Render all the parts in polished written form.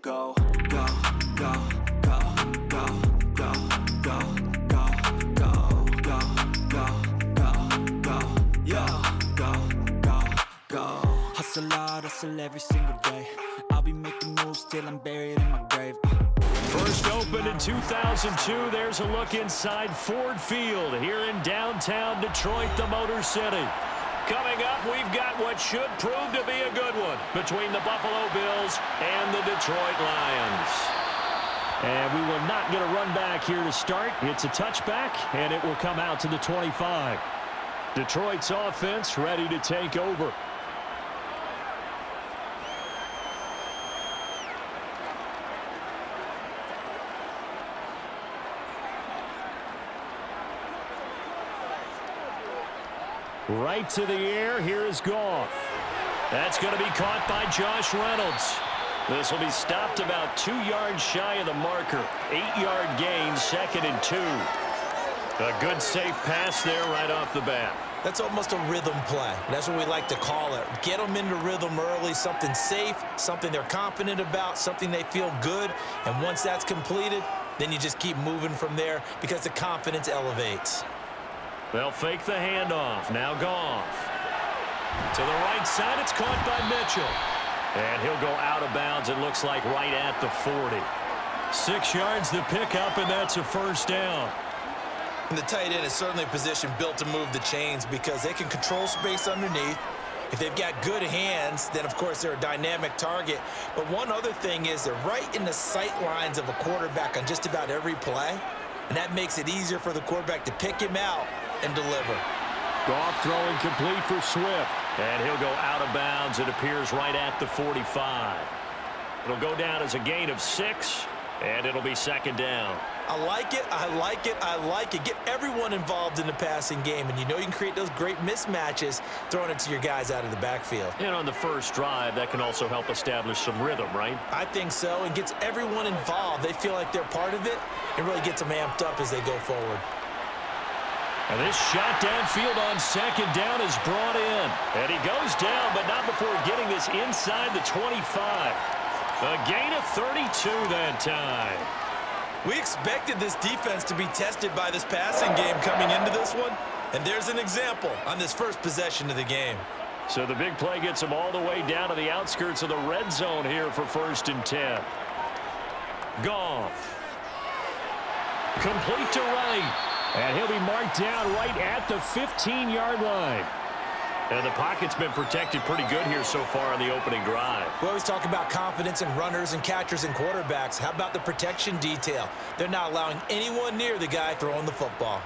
go, go, go, go, go, go, go, go, go, go, go, go, go, yeah, go, go, go. Hustle hard, hustle every single day. I'll be making moves till I'm buried in my grave. First opened in 2002, there's a look inside Ford Field here in downtown Detroit, the Motor City. Coming up, we've got what should prove to be a good one between the Buffalo Bills and the Detroit Lions. And we will not get a run back here to start. It's a touchback, and it will come out to the 25. Detroit's offense ready to take over. Right to the air, here is Goff. That's going to be caught by Josh Reynolds. This will be stopped about 2 yards shy of the marker. 8-yard gain, 2nd and 2. A good safe pass there right off the bat. That's almost a rhythm play. That's what we like to call it. Get them into rhythm early, something safe, something they're confident about, something they feel good. And once that's completed, then you just keep moving from there because the confidence elevates. They'll fake the handoff. Now Goff. To the right side, it's caught by Mitchell. And he'll go out of bounds, it looks like, right at the 40. 6 yards the pickup, and that's a first down. And the tight end is certainly a position built to move the chains because they can control space underneath. If they've got good hands, then, of course, they're a dynamic target. But one other thing is they're right in the sight lines of a quarterback on just about every play. And that makes it easier for the quarterback to pick him out and deliver. Goff throwing complete for Swift. And he'll go out of bounds. It appears right at the 45. It'll go down as a gain of 6, and it'll be 2nd down. I like it, I like it, I like it. Get everyone involved in the passing game, and you know you can create those great mismatches throwing it to your guys out of the backfield. And on the first drive, that can also help establish some rhythm, right? I think so, and gets everyone involved. They feel like they're part of it, and really gets them amped up as they go forward. And this shot downfield on 2nd down is brought in. And he goes down, but not before getting this inside the 25. A gain of 32 that time. We expected this defense to be tested by this passing game coming into this one. And there's an example on this first possession of the game. So the big play gets him all the way down to the outskirts of the red zone here for 1st and 10. Goff. Complete to right. And he'll be marked down right at the 15-yard line. And the pocket's been protected pretty good here so far on the opening drive. We always talk about confidence in runners and catchers and quarterbacks. How about the protection detail? They're not allowing anyone near the guy throwing the football.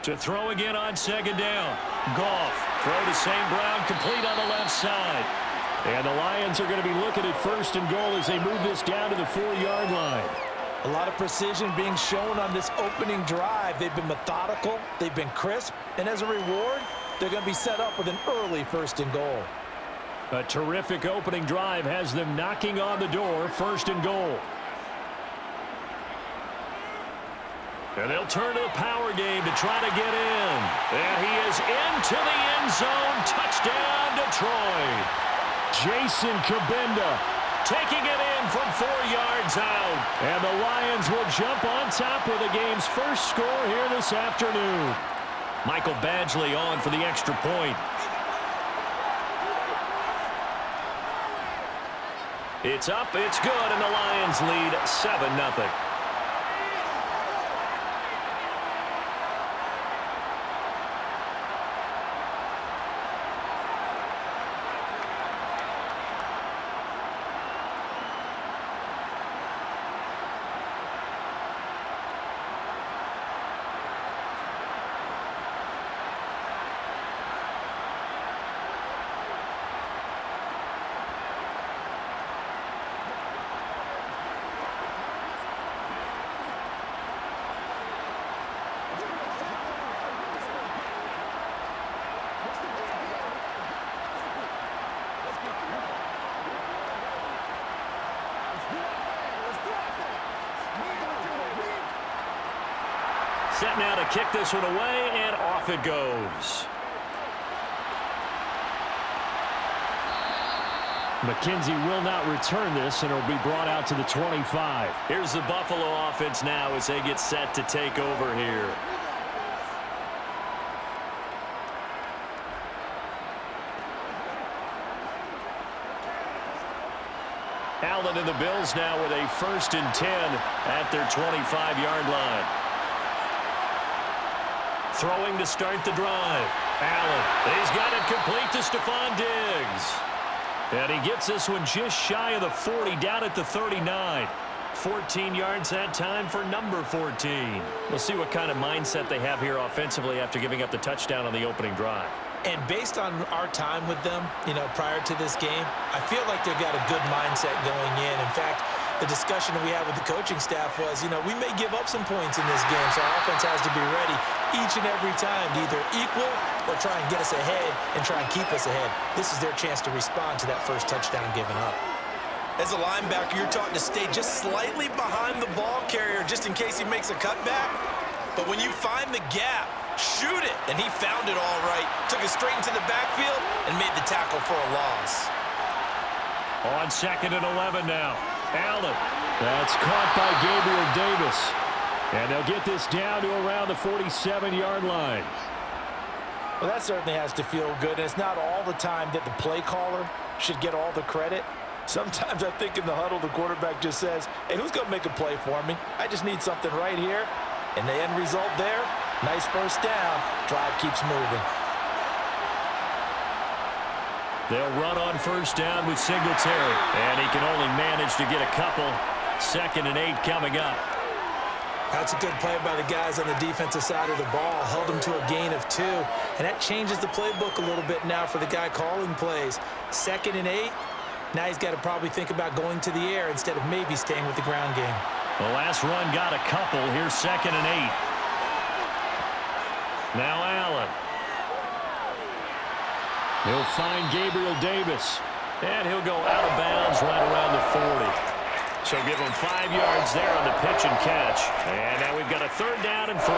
To throw again on 2nd down. Goff. Throw to St. Brown, complete on the left side. And the Lions are going to be looking at 1st and goal as they move this down to the 4-yard line. A lot of precision being shown on this opening drive. They've been methodical, they've been crisp, and as a reward, they're going to be set up with an early 1st and goal. A terrific opening drive has them knocking on the door, 1st and goal. And they'll turn to the power game to try to get in. And he is into the end zone. Touchdown, Detroit. Jason Kabinda taking it in from 4 yards out. And the Lions will jump on top with the game's first score here this afternoon. Michael Badgley on for the extra point. It's up, it's good, and the Lions lead 7-0. Set now to kick this one away, and off it goes. McKenzie will not return this, and it'll be brought out to the 25. Here's the Buffalo offense now as they get set to take over here. Allen and the Bills now with a 1st and 10 at their 25-yard line. Throwing to start the drive. Allen, he's got it complete to Stephon Diggs. And he gets this one just shy of the 40, down at the 39. 14 yards that time for number 14. We'll see what kind of mindset they have here offensively after giving up the touchdown on the opening drive. And based on our time with them, prior to this game, I feel like they've got a good mindset going in. In fact, the discussion that we had with the coaching staff was, we may give up some points in this game, so our offense has to be ready each and every time to either equal or try and get us ahead and try and keep us ahead. This is their chance to respond to that first touchdown given up. As a linebacker, you're taught to stay just slightly behind the ball carrier just in case he makes a cutback. But when you find the gap, shoot it. And he found it all right. Took it straight into the backfield and made the tackle for a loss. On 2nd and 11 now. Allen. That's caught by Gabriel Davis. And they'll get this down to around the 47-yard line. Well, that certainly has to feel good. And it's not all the time that the play caller should get all the credit. Sometimes I think in the huddle, the quarterback just says, hey, who's going to make a play for me? I just need something right here. And the end result there, nice first down. Drive keeps moving. They'll run on 1st down with Singletary. And he can only manage to get a couple. 2nd and 8 coming up. That's a good play by the guys on the defensive side of the ball. Held them to a gain of 2. And that changes the playbook a little bit now for the guy calling plays. 2nd and 8. Now he's got to probably think about going to the air instead of maybe staying with the ground game. The last run got a couple. Here's 2nd and 8. Now Allen. He'll find Gabriel Davis. And he'll go out of bounds right around the 40. So give him 5 yards there on the pitch and catch. And now we've got a 3rd down and 3.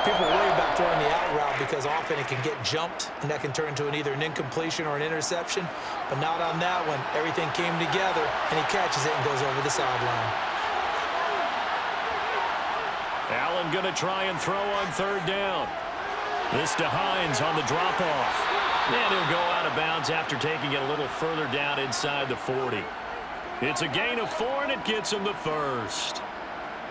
People worry about throwing the out route because often it can get jumped, and that can turn into either an incompletion or an interception. But not on that one. Everything came together, and he catches it and goes over the sideline. Allen going to try and throw on 3rd down. This to Hines on the drop-off. And he'll go out of bounds after taking it a little further down inside the 40. It's a gain of 4, and it gets him the 1st.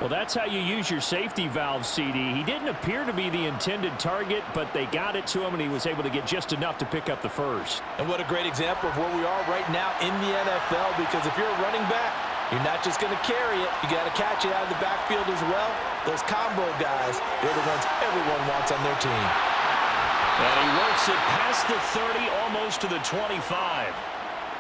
Well, that's how you use your safety valve, CD. He didn't appear to be the intended target, but they got it to him, and he was able to get just enough to pick up the 1st. And what a great example of where we are right now in the NFL, because if you're a running back, you're not just going to carry it. You got to catch it out of the backfield as well. Those combo guys, they're the ones everyone wants on their team. And he works it past the 30, almost to the 25.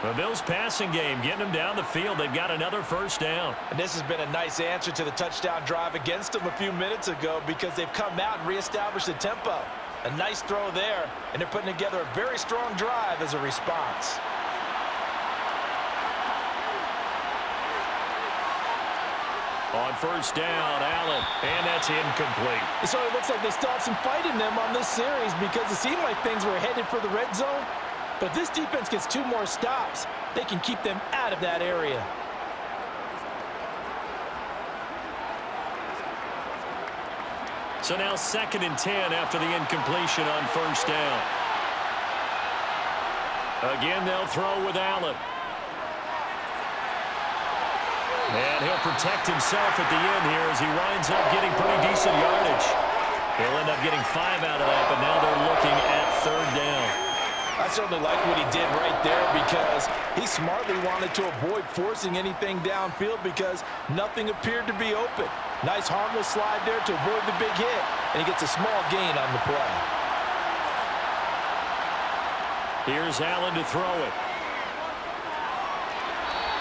The Bills' passing game getting them down the field. They've got another 1st down. And this has been a nice answer to the touchdown drive against them a few minutes ago because they've come out and reestablished the tempo. A nice throw there, and they're putting together a very strong drive as a response. On 1st down, Allen, and that's incomplete. It sort of looks like they still have some fight in them on this series because it seemed like things were headed for the red zone. But if this defense gets 2 more stops, they can keep them out of that area. So now 2nd and 10 after the incompletion on 1st down. Again, they'll throw with Allen. And he'll protect himself at the end here as he winds up getting pretty decent yardage. He'll end up getting 5 out of that, but now they're looking at 3rd down. I certainly like what he did right there because he smartly wanted to avoid forcing anything downfield because nothing appeared to be open. Nice harmless slide there to avoid the big hit, and he gets a small gain on the play. Here's Allen to throw it.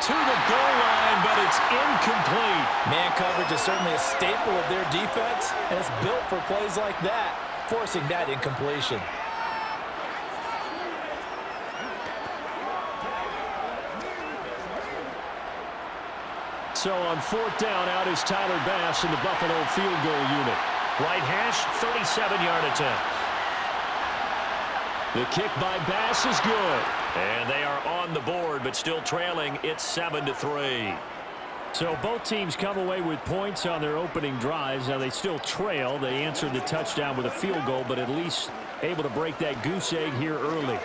To the goal line, but it's incomplete. Man coverage is certainly a staple of their defense, and it's built for plays like that, forcing that incompletion. So on 4th down, out is Tyler Bass in the Buffalo field goal unit. Right hash, 37-yard attempt. The kick by Bass is good. And they are on the board, but still trailing. It's 7-3. So both teams come away with points on their opening drives. Now they still trail. They answered the touchdown with a field goal, but at least able to break that goose egg here early.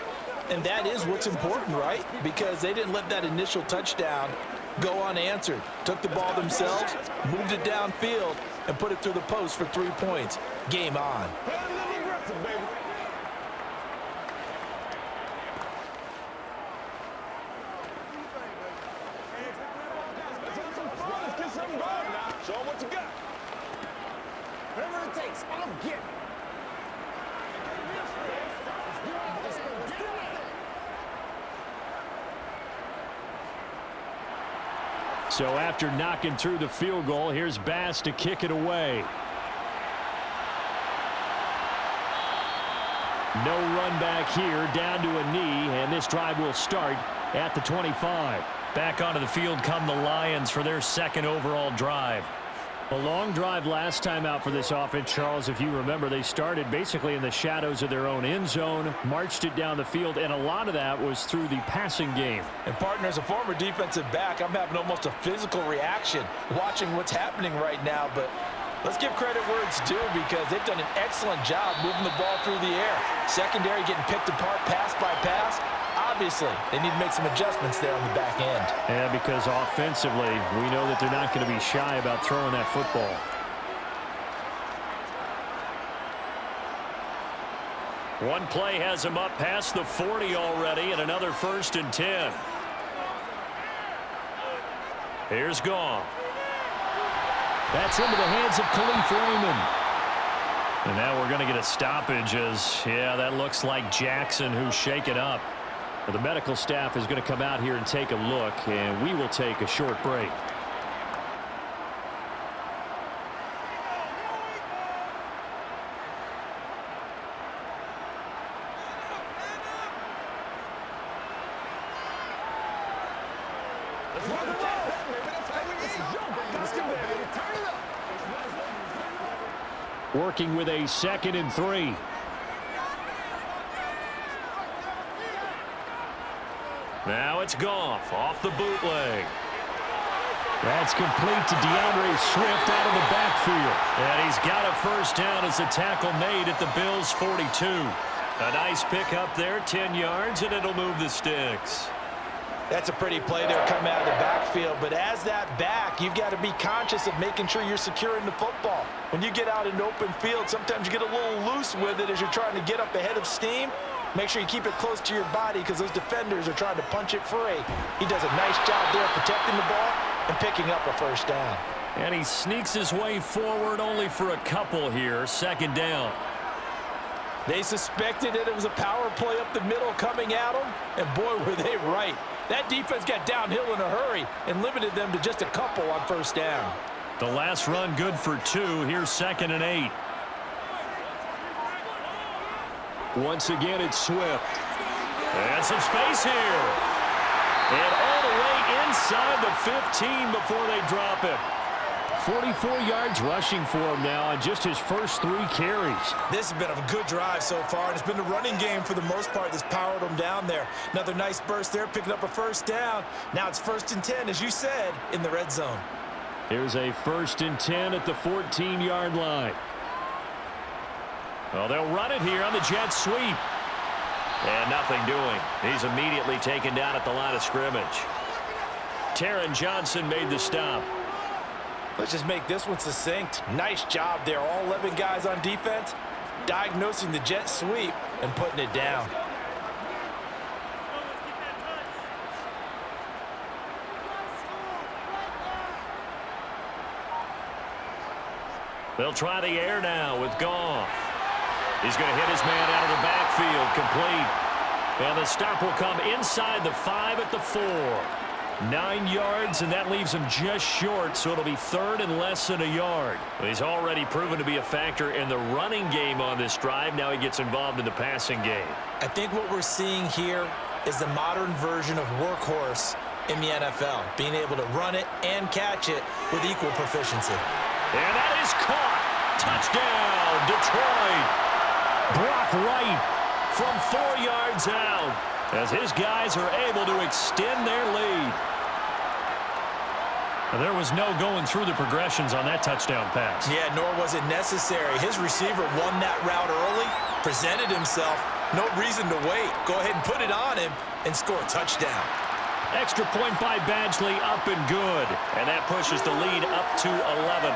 And that is what's important, right? Because they didn't let that initial touchdown go unanswered. Took the ball themselves, moved it downfield, and put it through the post for 3 points. Game on. Show them what you got. Whatever it takes, I'm getting. So after knocking through the field goal, here's Bass to kick it away. No run back here, down to a knee, and this drive will start at the 25. Back onto the field come the Lions for their second overall drive. A long drive last time out for this offense, Charles. If you remember, they started basically in the shadows of their own end zone, marched it down the field, and a lot of that was through the passing game. And partner, as a former defensive back, I'm having almost a physical reaction watching what's happening right now. But let's give credit where it's due, because they've done an excellent job moving the ball through the air. Secondary getting picked apart pass by pass. Obviously, they need to make some adjustments there on the back end. Yeah, because offensively, we know that they're not going to be shy about throwing that football. One play has him up past the 40 already, and another 1st and 10. Here's Goff. That's into the hands of Khalif Raymond. And now we're going to get a stoppage as, yeah, that looks like Jackson who's shaken up. Well, the medical staff is going to come out here and take a look, and we will take a short break. Working with a 2nd and 3. Now it's Goff off the bootleg. That's complete to DeAndre Swift out of the backfield. And he's got a 1st down as the tackle made at the Bills' 42. A nice pickup there, 10 yards, and it'll move the sticks. That's a pretty play there coming out of the backfield. But as that back, you've got to be conscious of making sure you're securing the football. When you get out in open field, sometimes you get a little loose with it as you're trying to get up ahead of steam. Make sure you keep it close to your body, because those defenders are trying to punch it free. He does a nice job there protecting the ball and picking up a 1st down. And he sneaks his way forward only for a couple here. 2nd down. They suspected it was a power play up the middle coming at them, and boy, were they right. That defense got downhill in a hurry and limited them to just a couple on 1st down. The last run good for 2. Here's 2nd and 8. Once again, it's Swift. And some space here. And all the way inside the 15 before they drop him. 44 yards rushing for him now on just his first 3 carries. This has been a good drive so far, and it's been the running game for the most part that's powered them down there. Another nice burst there, picking up a 1st down. Now it's 1st and 10, as you said, in the red zone. Here's a 1st and 10 at the 14-yard line. Well, they'll run it here on the jet sweep. And nothing doing. He's immediately taken down at the line of scrimmage. Taron Johnson made the stop. Let's just make this one succinct. Nice job there. All 11 guys on defense, diagnosing the jet sweep and putting it down. They'll try the air now with Goff. He's going to hit his man out of the backfield, complete. And the stop will come inside the 5 at the 4. 9 yards, and that leaves him just short, so it'll be 3rd and less than a yard. He's already proven to be a factor in the running game on this drive. Now he gets involved in the passing game. I think what we're seeing here is the modern version of workhorse in the NFL, being able to run it and catch it with equal proficiency. And that is caught. Touchdown, Detroit. Brock Wright from 4 yards out. as his guys are able to extend their lead. And there was no going through the progressions on that touchdown pass. Yeah, nor was it necessary. His receiver won that route early, presented himself. No reason to wait. Go ahead and put it on him and score a touchdown. Extra point by Badgley, up and good. And that pushes the lead up to 11.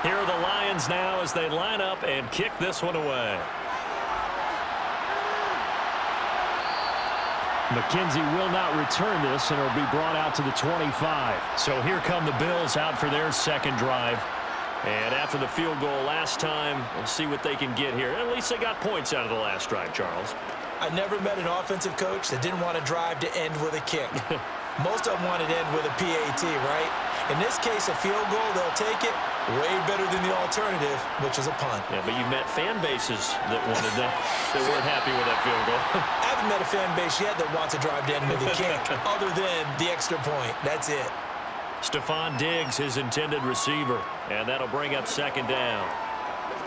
Here are the Lions now as they line up and kick this one away. McKenzie will not return this, and it'll be brought out to the 25. So here come the Bills out for their second drive. And after the field goal last time, we'll see what they can get here. At least they got points out of the last drive, Charles. I never met an offensive coach that didn't want to drive to end with a kick. Most of them want to end with a PAT, right? In this case, a field goal, they'll take it. Way better than the alternative, which is a punt. Yeah, but you met fan bases that wanted that, that weren't happy with that field goal. I haven't met a fan base yet that wants to drive to end with a kick, other than the extra point. That's it. Stephon Diggs, his intended receiver, and that'll bring up second down.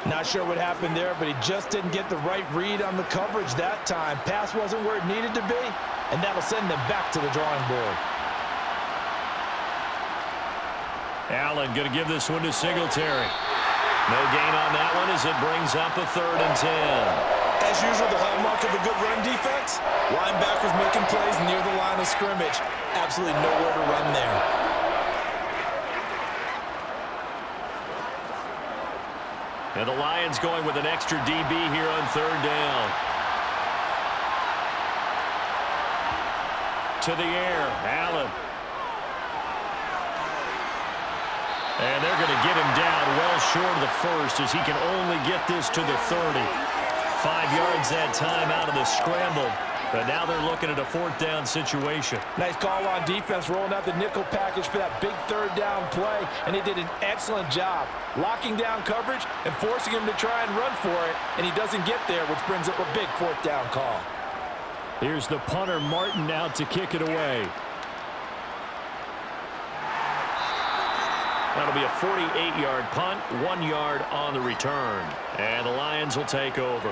Not sure what happened there, but he just didn't get the right read on the coverage that time. Pass wasn't where it needed to be, and that'll send them back to the drawing board. Allen going to give this one to Singletary. No gain on that one as it brings up a 3rd and 10. As usual, the hallmark of a good run defense, linebackers making plays near the line of scrimmage. Absolutely nowhere to run there. And the Lions going with an extra DB here on 3rd down. To the air, Allen. And they're going to get him down well short of the first as he can only get this to the 30. 5 yards that time out of the scramble. But now they're looking at a 4th down situation. Nice call on defense, rolling out the nickel package for that big 3rd down play. And they did an excellent job locking down coverage and forcing him to try and run for it. And he doesn't get there, which brings up a big 4th down call. Here's the punter, Martin, out to kick it away. That'll be a 48-yard punt, 1 yard on the return. And the Lions will take over.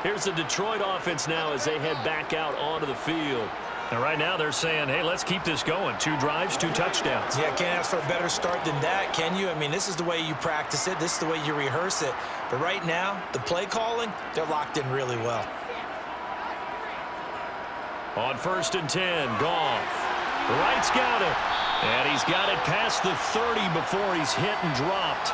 Here's the Detroit offense now as they head back out onto the field. And right now they're saying, hey, let's keep this going. 2 drives, 2 touchdowns. Yeah, can't ask for a better start than that, can you? I mean, this is the way you practice it. This is the way you rehearse it. But right now, the play calling, they're locked in really well. On 1st and 10, Goff. Wright's got it. And he's got it past the 30 before he's hit and dropped.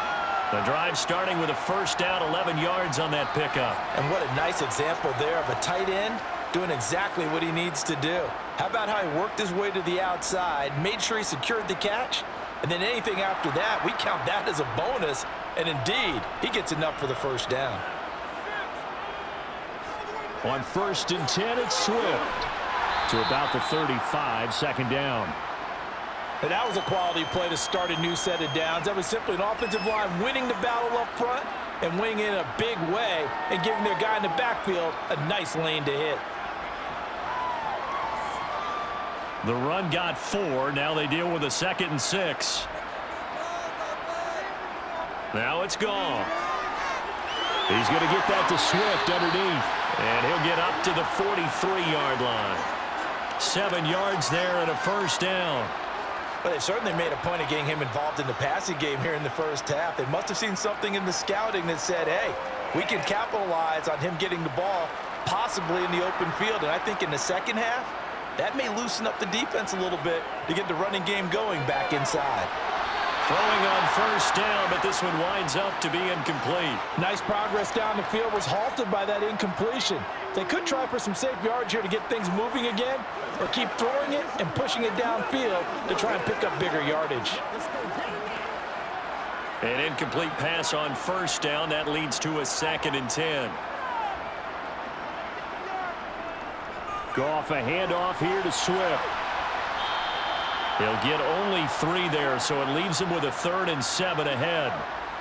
The drive starting with a 1st down, 11 yards on that pickup. And what a nice example there of a tight end doing exactly what he needs to do. How about how he worked his way to the outside, made sure he secured the catch, and then anything after that, we count that as a bonus. And indeed, he gets enough for the 1st down. On 1st and 10, it's Swift to about the 35, 2nd down. And that was a quality play to start a new set of downs. That was simply an offensive line winning the battle up front and winning in a big way and giving their guy in the backfield a nice lane to hit. The run got 4. Now they deal with a 2nd and 6. Now it's gone. He's going to get that to Swift underneath. And he'll get up to the 43-yard line. 7 yards there and a 1st down. But they certainly made a point of getting him involved in the passing game here in the 1st half. They must have seen something in the scouting that said, hey, we can capitalize on him getting the ball possibly in the open field. And I think in the 2nd half, that may loosen up the defense a little bit to get the running game going back inside. Throwing on first down, but this one winds up to be incomplete. Nice progress down the field was halted by that incompletion. They could try for some safe yards here to get things moving again, or keep throwing it and pushing it downfield to try and pick up bigger yardage. An incomplete pass on first down. That leads to a 2nd and 10. Goff, a handoff here to Swift. He'll get only 3 there, so it leaves him with a 3rd and 7 ahead.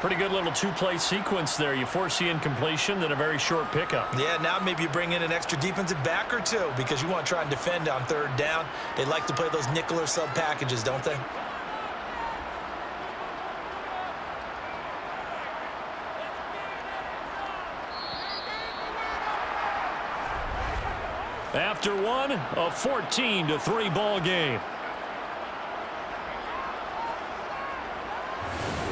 Pretty good little 2-play sequence there. You force the incompletion, then a very short pickup. Yeah, now maybe you bring in an extra defensive back or two because you want to try and defend on 3rd down. They like to play those nickel or sub packages, don't they? After one, a 14-3 ball game.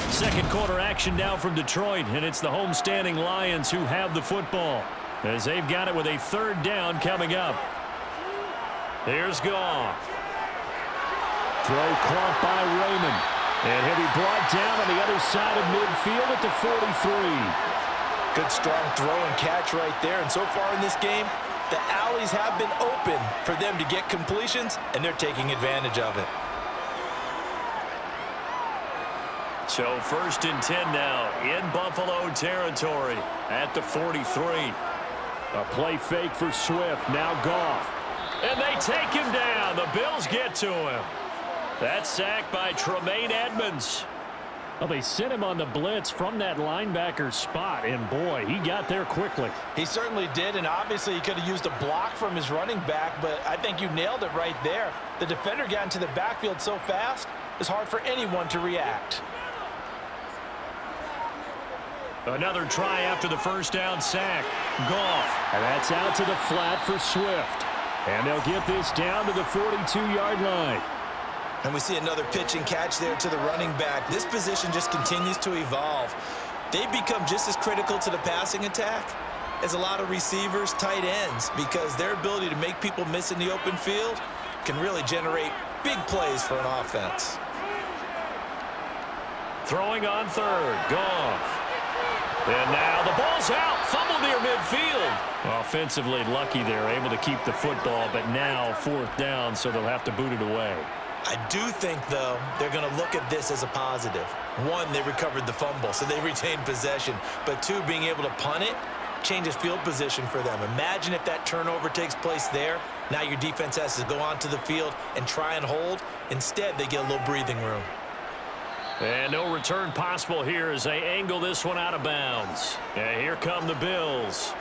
Second quarter action now from Detroit, and it's the homestanding Lions who have the football as they've got it with a 3rd down coming up. Here's Goff. Throw caught by Raymond, and he'll be brought down on the other side of midfield at the 43. Good strong throw and catch right there, and so far in this game, the alleys have been open for them to get completions, and they're taking advantage of it. So 1st and 10 now in Buffalo territory at the 43. A play fake for Swift. Now Goff. And they take him down. The Bills get to him. That's sacked by Tremaine Edmonds. Well, they sent him on the blitz from that linebacker spot, and boy, he got there quickly. He certainly did, and obviously he could have used a block from his running back, but I think you nailed it right there. The defender got into the backfield so fast, it's hard for anyone to react. Another try after the 1st down sack. Goff. And that's out to the flat for Swift. And they'll get this down to the 42-yard line. And we see another pitch and catch there to the running back. This position just continues to evolve. They become just as critical to the passing attack as a lot of receivers, tight ends, because their ability to make people miss in the open field can really generate big plays for an offense. Throwing on 3rd. Goff. And now the ball's out. Fumble near midfield. Offensively lucky they're able to keep the football, but now 4th down, so they'll have to boot it away. I do think, though, they're going to look at this as a positive. 1, they recovered the fumble, so they retained possession. But 2, being able to punt it changes field position for them. Imagine if that turnover takes place there. Now your defense has to go onto the field and try and hold. Instead, they get a little breathing room. And no return possible here as they angle this one out of bounds. And here come the Bills.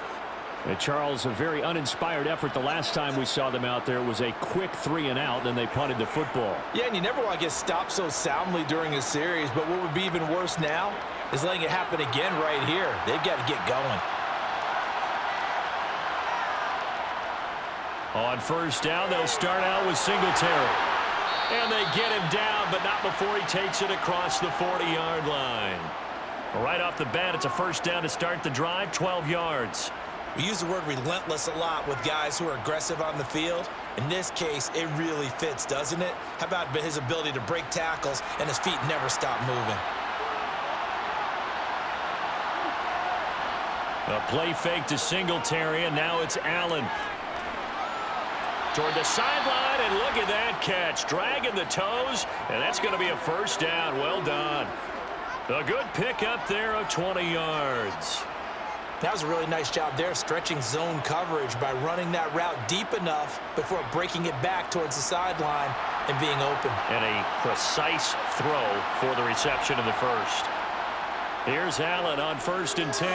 And Charles, a very uninspired effort the last time we saw them out there. It was a quick 3 and out, then they punted the football. Yeah, and you never want to get stopped so soundly during a series, but what would be even worse now is letting it happen again right here. They've got to get going. On 1st down, they'll start out with Singletary. And they get him down, but not before he takes it across the 40-yard line. Right off the bat, it's a 1st down to start the drive, 12 yards. We use the word relentless a lot with guys who are aggressive on the field. In this case, it really fits, doesn't it? How about his ability to break tackles and his feet never stop moving? A play fake to Singletary, and now it's Allen. Toward the sideline, and look at that catch. Dragging the toes, and that's going to be a 1st down. Well done. A good pick up there of 20 yards. That was a really nice job there, stretching zone coverage by running that route deep enough before breaking it back towards the sideline and being open. And a precise throw for the reception in the 1st. Here's Allen on 1st and 10.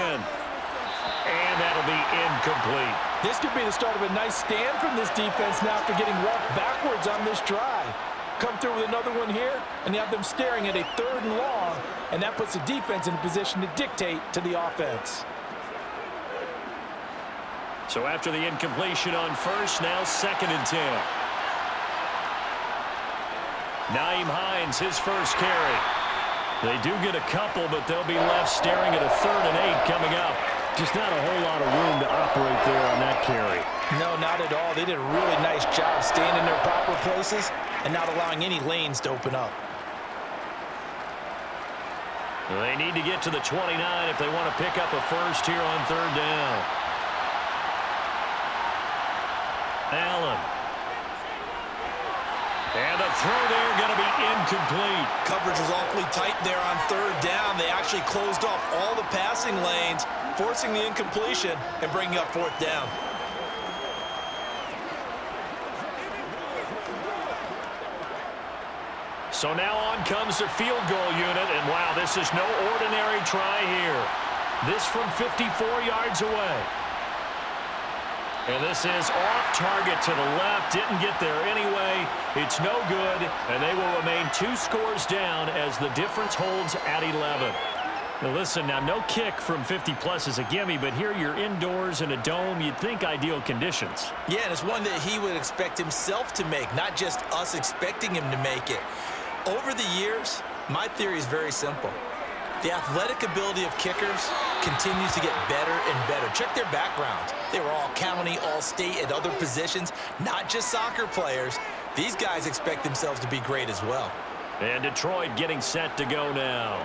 And that'll be incomplete. This could be the start of a nice stand from this defense now after getting walked backwards on this drive. Come through with another one here, and you have them staring at a 3rd and long, and that puts the defense in a position to dictate to the offense. So after the incompletion on 1st, now 2nd and 10. Nyheim Hines, his 1st carry. They do get a couple, but they'll be left staring at a 3rd and 8 coming up. Just not a whole lot of room to operate there on that carry. No, not at all. They did a really nice job staying in their proper places and not allowing any lanes to open up. They need to get to the 29 if they want to pick up a first here on third down. Allen. And the throw there going to be incomplete. Coverage was awfully tight there on third down. They actually closed off all the passing lanes, forcing the incompletion and bringing up fourth down. So now on comes the field goal unit, and wow, this is no ordinary try here. This from 54 yards away. And this is off target to the left. Didn't get there anyway. It's no good, and they will remain 2 scores down as the difference holds at 11. Now listen, now no kick from 50-plus is a gimme, but here you're indoors in a dome. You'd think ideal conditions. Yeah, and it's one that he would expect himself to make, not just us expecting him to make it. Over the years, my theory is very simple. The athletic ability of kickers continues to get better and better. Check their backgrounds. They were all county, all state at other positions, not just soccer players. These guys expect themselves to be great as well. And Detroit getting set to go now.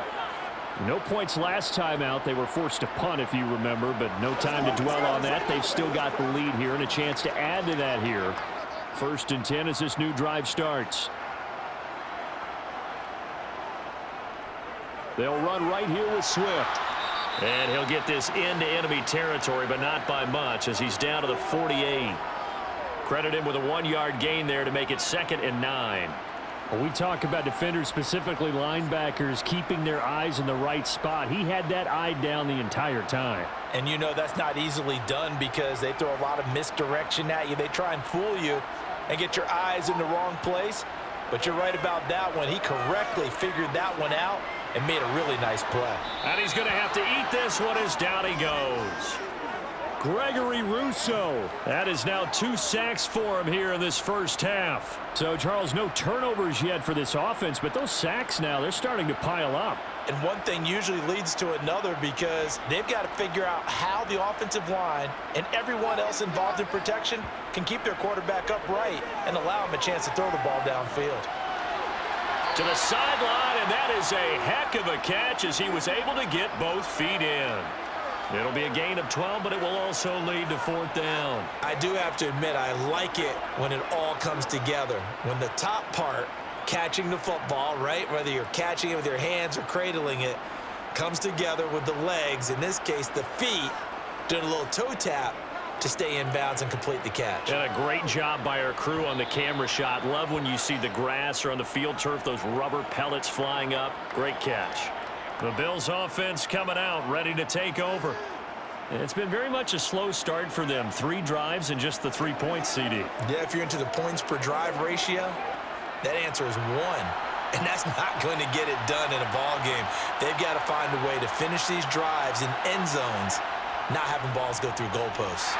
No points last time out. They were forced to punt, if you remember, but no time to dwell on that. They've still got the lead here and a chance to add to that here. 1st and 10 as this new drive starts. They'll run right here with Swift. And he'll get this into enemy territory, but not by much as he's down to the 48. Credit him with a 1-yard gain there to make it 2nd and 9. When we talk about defenders, specifically linebackers, keeping their eyes in the right spot, he had that eye down the entire time. And you know that's not easily done because they throw a lot of misdirection at you. They try and fool you and get your eyes in the wrong place. But you're right about that one. He correctly figured that one out and made a really nice play. And he's going to have to eat this one as down he goes. Gregory Rousseau. That is now 2 sacks for him here in this first half. So, Charles, no turnovers yet for this offense, but those sacks now, they're starting to pile up. And one thing usually leads to another because they've got to figure out how the offensive line and everyone else involved in protection can keep their quarterback upright and allow him a chance to throw the ball downfield. To the sideline, and that is a heck of a catch as he was able to get both feet in. It'll be a gain of 12, but it will also lead to 4th down. I do have to admit, I like it when it all comes together. When the top part, catching the football, right, whether you're catching it with your hands or cradling it, comes together with the legs, in this case the feet, doing a little toe tap to stay in bounds and complete the catch. And a great job by our crew on the camera shot. Love when you see the grass or on the field turf, those rubber pellets flying up. Great catch. The Bills offense coming out, ready to take over. It's been very much a slow start for them. 3 drives and just the 3 points, CD. Yeah, if you're into the points per drive ratio, that answer is 1. And that's not going to get it done in a ball game. They've got to find a way to finish these drives in end zones, not having balls go through goalposts.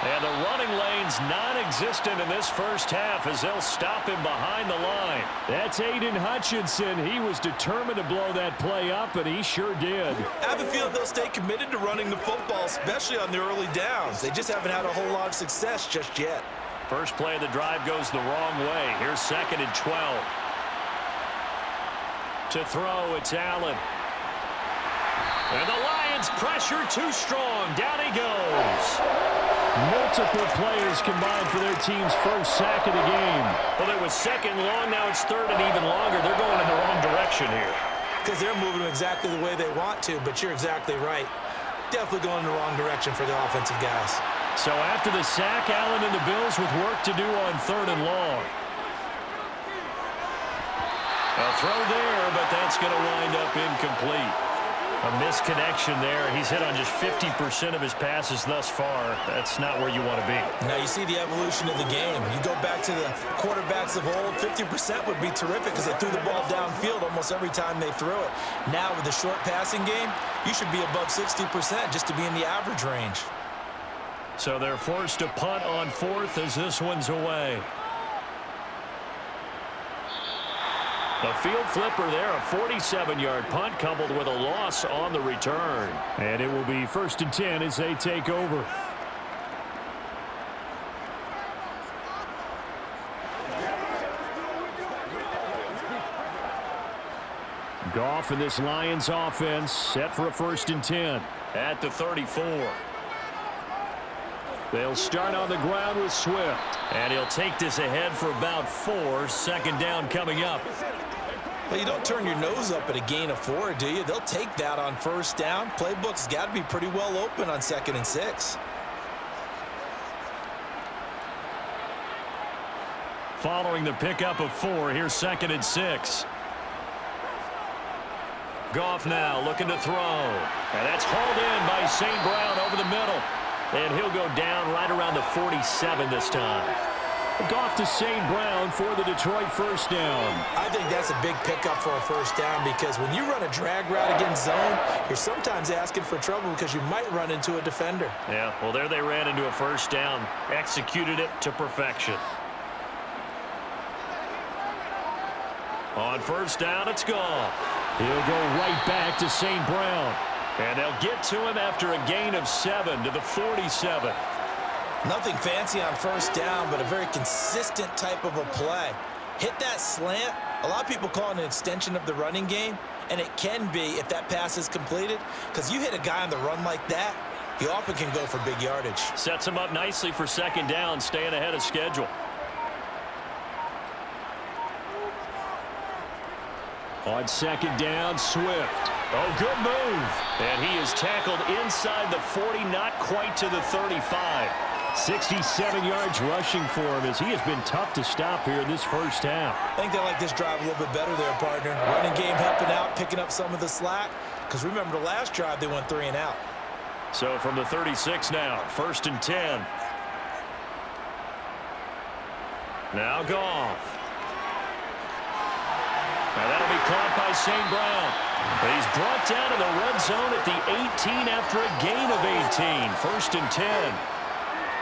And the running lane's non-existent in this first half as they'll stop him behind the line. That's Aiden Hutchinson. He was determined to blow that play up, and he sure did. I have a feeling they'll stay committed to running the football, especially on the early downs. They just haven't had a whole lot of success just yet. First play of the drive goes the wrong way. Here's 2nd and 12. To throw, it's Allen. And the Lions pressure too strong. Down he goes. Multiple players combined for their team's first sack of the game. Well, it was 2nd long. Now it's 3rd and even longer. They're going in the wrong direction here. Because they're moving exactly the way they want to, but you're exactly right. Definitely going in the wrong direction for the offensive guys. So after the sack, Allen and the Bills with work to do on 3rd and long. A throw there, but that's going to wind up incomplete. A misconnection there. He's hit on just 50% of his passes thus far. That's not where you want to be. Now you see the evolution of the game. You go back to the quarterbacks of old, 50% would be terrific because they threw the ball downfield almost every time they threw it. Now with the short passing game, you should be above 60% just to be in the average range. So they're forced to punt on 4th as this one's away. A field flipper there, a 47-yard punt coupled with a loss on the return. And it will be 1st and 10 as they take over. Goff and this Lions offense set for a 1st and 10 at the 34. They'll start on the ground with Swift. And he'll take this ahead for about 4. 2nd down coming up. Well, you don't turn your nose up at a gain of 4, do you? They'll take that on 1st down. Playbook's got to be pretty well open on 2nd and 6. Following the pickup of 4, here's 2nd and 6. Goff now looking to throw. And that's hauled in by St. Brown over the middle. And he'll go down right around the 47 this time. Goff to St. Brown for the Detroit 1st down. I think that's a big pickup for a 1st down because when you run a drag route against zone, you're sometimes asking for trouble because you might run into a defender. Yeah, well, there they ran into a 1st down. Executed it to perfection. On 1st down, it's Goff. He'll go right back to St. Brown. And they'll get to him after a gain of 7 to the 47. Nothing fancy on 1st down, but a very consistent type of a play. Hit that slant. A lot of people call it an extension of the running game, and it can be if that pass is completed, because you hit a guy on the run like that, he often can go for big yardage. Sets him up nicely for 2nd down, staying ahead of schedule. On 2nd down, Swift. Oh, good move. And he is tackled inside the 40, not quite to the 35. 67 yards rushing for him as he has been tough to stop here in this 1st half. I think they like this drive a little bit better there, partner. Running game helping out, picking up some of the slack. Because remember, the last drive they went 3 and out. So from the 36 now, 1st and 10. Now Goff. Now that'll be caught by St. Brown. But he's brought down in the red zone at the 18 after a gain of 18. 1st and 10.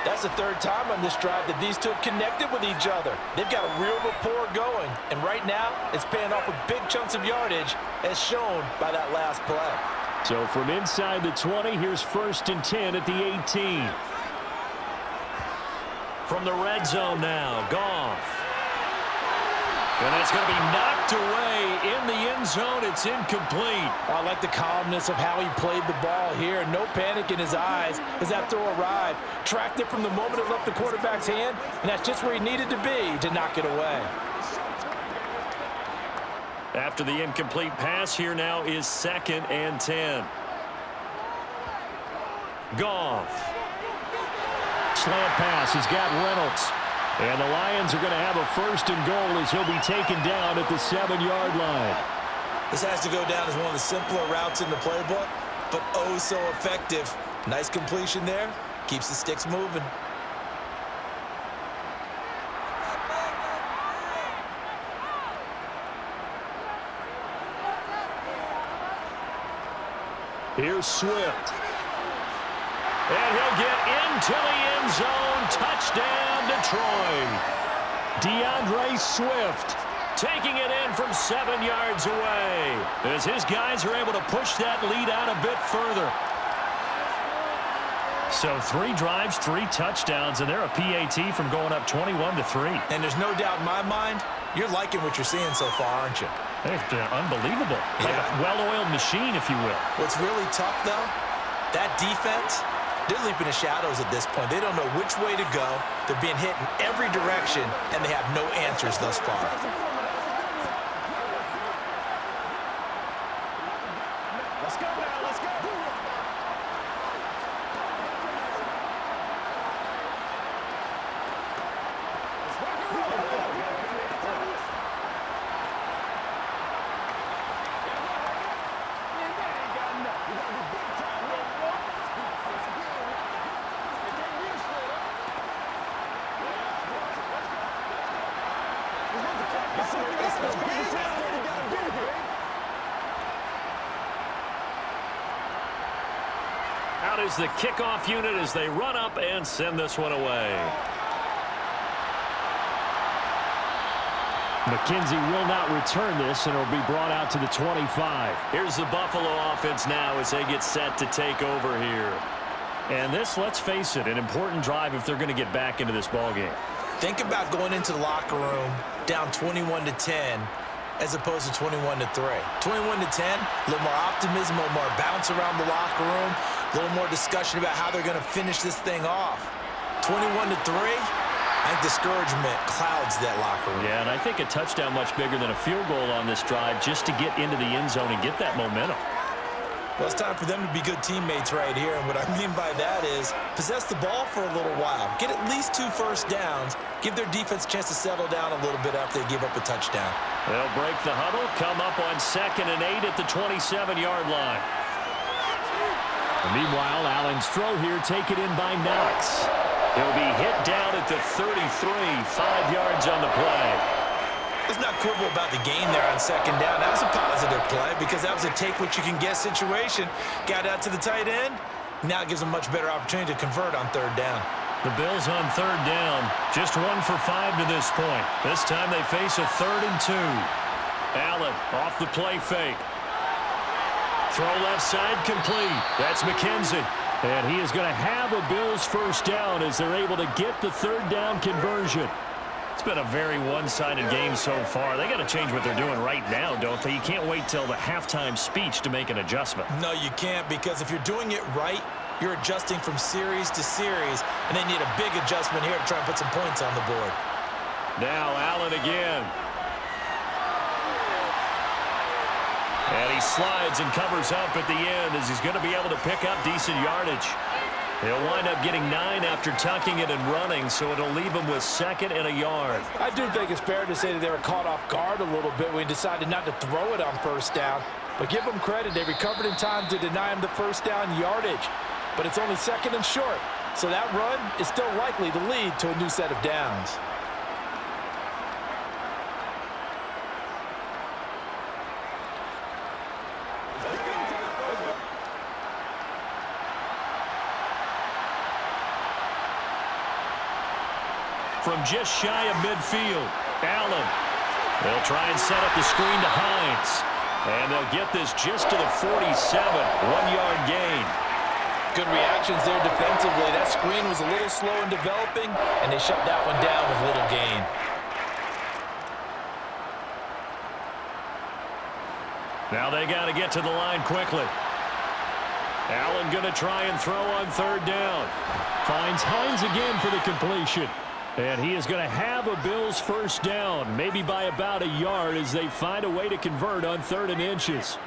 That's the 3rd time on this drive that these two have connected with each other. They've got a real rapport going. And right now, it's paying off with big chunks of yardage as shown by that last play. So from inside the 20, here's 1st and 10 at the 18. From the red zone now, Goff. And it's going to be knocked away in the end zone. It's incomplete. I like the calmness of how he played the ball here. No panic in his eyes as that throw arrived. Tracked it from the moment it left the quarterback's hand, and that's just where he needed to be to knock it away. After the incomplete pass, here now is 2nd and 10. Goff. Slant pass. He's got Reynolds. And the Lions are going to have a 1st and goal as he'll be taken down at the 7-yard line. This has to go down as one of the simpler routes in the playbook, but oh so effective. Nice completion there. Keeps the sticks moving. Here's Swift. And he'll get into the end zone. Touchdown, Detroit. DeAndre Swift taking it in from 7 yards away as his guys are able to push that lead out a bit further. So 3 drives, 3 touchdowns, and they're a PAT from going up 21-3. And there's no doubt in my mind, you're liking what you're seeing so far, aren't you? It's been unbelievable. Like a well-oiled machine, if you will. What's really tough, though, that defense, they're leaping the shadows at this point. They don't know which way to go. They're being hit in every direction, and they have no answers thus far. Let's go now, let's go. Out is the kickoff unit as they run up and send this one away. McKenzie will not return this, and it'll be brought out to the 25. Here's the Buffalo offense now as they get set to take over here. And this, let's face it, an important drive if they're going to get back into this ballgame. Think about going into the locker room down 21-10, as opposed to 21-3. 21-10, a little more optimism, a little more bounce around the locker room, a little more discussion about how they're going to finish this thing off. 21-3, I think discouragement clouds that locker room. Yeah, and I think a touchdown much bigger than a field goal on this drive just to get into the end zone and get that momentum. Well, it's time for them to be good teammates right here, and what I mean by that is possess the ball for a little while, get at least 2 first downs, give their defense a chance to settle down a little bit after they give up a touchdown. They'll break the huddle, come up on 2nd and 8 at the 27-yard line. Meanwhile, Allen's throw here taken in by Knox. He'll be hit down at the 33, 5 yards on the play. Let's not quibble about the gain there on 2nd down. That was a positive play because that was a take-what-you-can-get situation. Got out to the tight end. Now it gives them a much better opportunity to convert on 3rd down. The Bills on 3rd down, just 1 for 5 to this point. This time they face a 3rd and 2. Allen off the play fake. Throw left side complete. That's McKenzie. And he is going to have a Bills first down as they're able to get the 3rd down conversion. It's been a very one-sided game so far. They got to change what they're doing right now, don't they? You can't wait till the halftime speech to make an adjustment. No, you can't, because if you're doing it right, you're adjusting from series to series, and they need a big adjustment here to try and put some points on the board. Now Allen again. And he slides and covers up at the end as he's going to be able to pick up decent yardage. He'll wind up getting 9 after tucking it and running, so it'll leave him with 2nd and a yard. I do think it's fair to say that they were caught off guard a little bit when he decided not to throw it on 1st down. But give them credit. They recovered in time to deny him the 1st down yardage. But it's only 2nd and short, so that run is still likely to lead to a new set of downs. From just shy of midfield, Allen. They'll try and set up the screen to Hines. And they'll get this just to the 47, 1-yard gain. Good reactions there defensively. That screen was a little slow in developing, and they shut that one down with little gain. Now they got to get to the line quickly. Allen going to try and throw on 3rd down. Finds Hines again for the completion. And he is going to have a Bills first down, maybe by about a yard as they find a way to convert on 3rd and inches.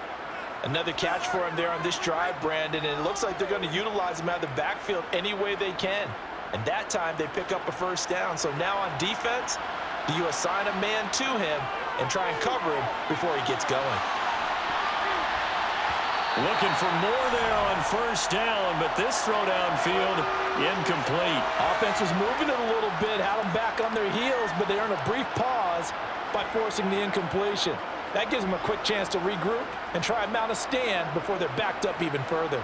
Another catch for him there on this drive, Brandon, and it looks like they're going to utilize him out of the backfield any way they can. And that time they pick up a first down. So now on defense, do you assign a man to him and try and cover him before he gets going? Looking for more there on 1st down, but this throw downfield incomplete. Offense was moving it a little bit, had them back on their heels, but they earned a brief pause by forcing the incompletion. That gives them a quick chance to regroup and try and mount a stand before they're backed up even further.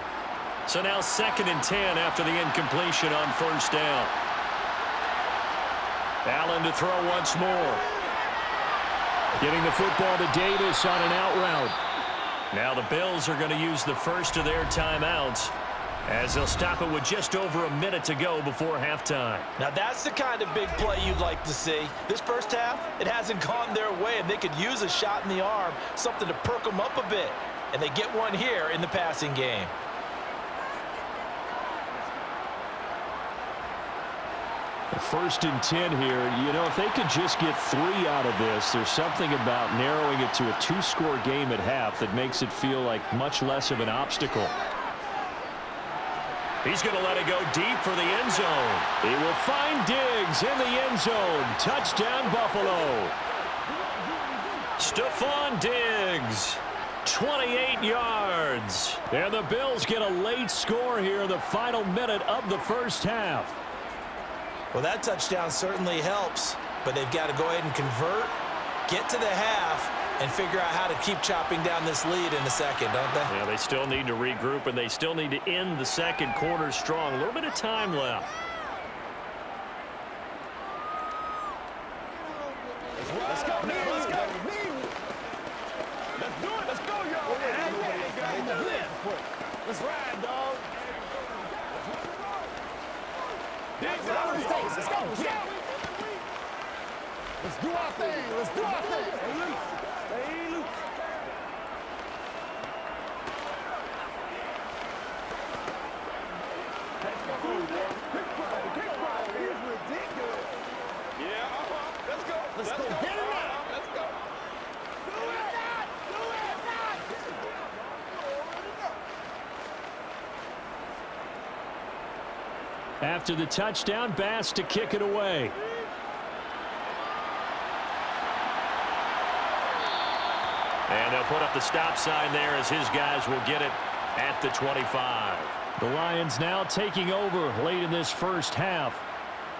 So now 2nd and 10 after the incompletion on 1st down. Allen to throw once more. Getting the football to Davis on an out route. Now the Bills are going to use the first of their timeouts as they'll stop it with just over a minute to go before halftime. Now that's the kind of big play you'd like to see. This first half, it hasn't gone their way, and they could use a shot in the arm, something to perk them up a bit. And they get one here in the passing game. First and 10 here. You know, if they could just get 3 out of this, there's something about narrowing it to a 2-score game at half that makes it feel like much less of an obstacle. He's going to let it go deep for the end zone. He will find Diggs in the end zone. Touchdown, Buffalo. Stephon Diggs, 28 yards. And the Bills get a late score here in the final minute of the first half. Well, that touchdown certainly helps, but they've got to go ahead and convert, get to the half, and figure out how to keep chopping down this lead in the second, don't they? Yeah, they still need to regroup, and they still need to end the second quarter strong. A little bit of time left. Let's go, man. Let's go. Let's do it. Let's go, y'all. Let's ride, dog. Let's go. Let's go. Let's do our thing. Let's do our thing. Let's go. Get him now. Let's go. After the touchdown, Bass to kick it away. And they'll put up the stop sign there as his guys will get it at the 25. The Lions now taking over late in this first half.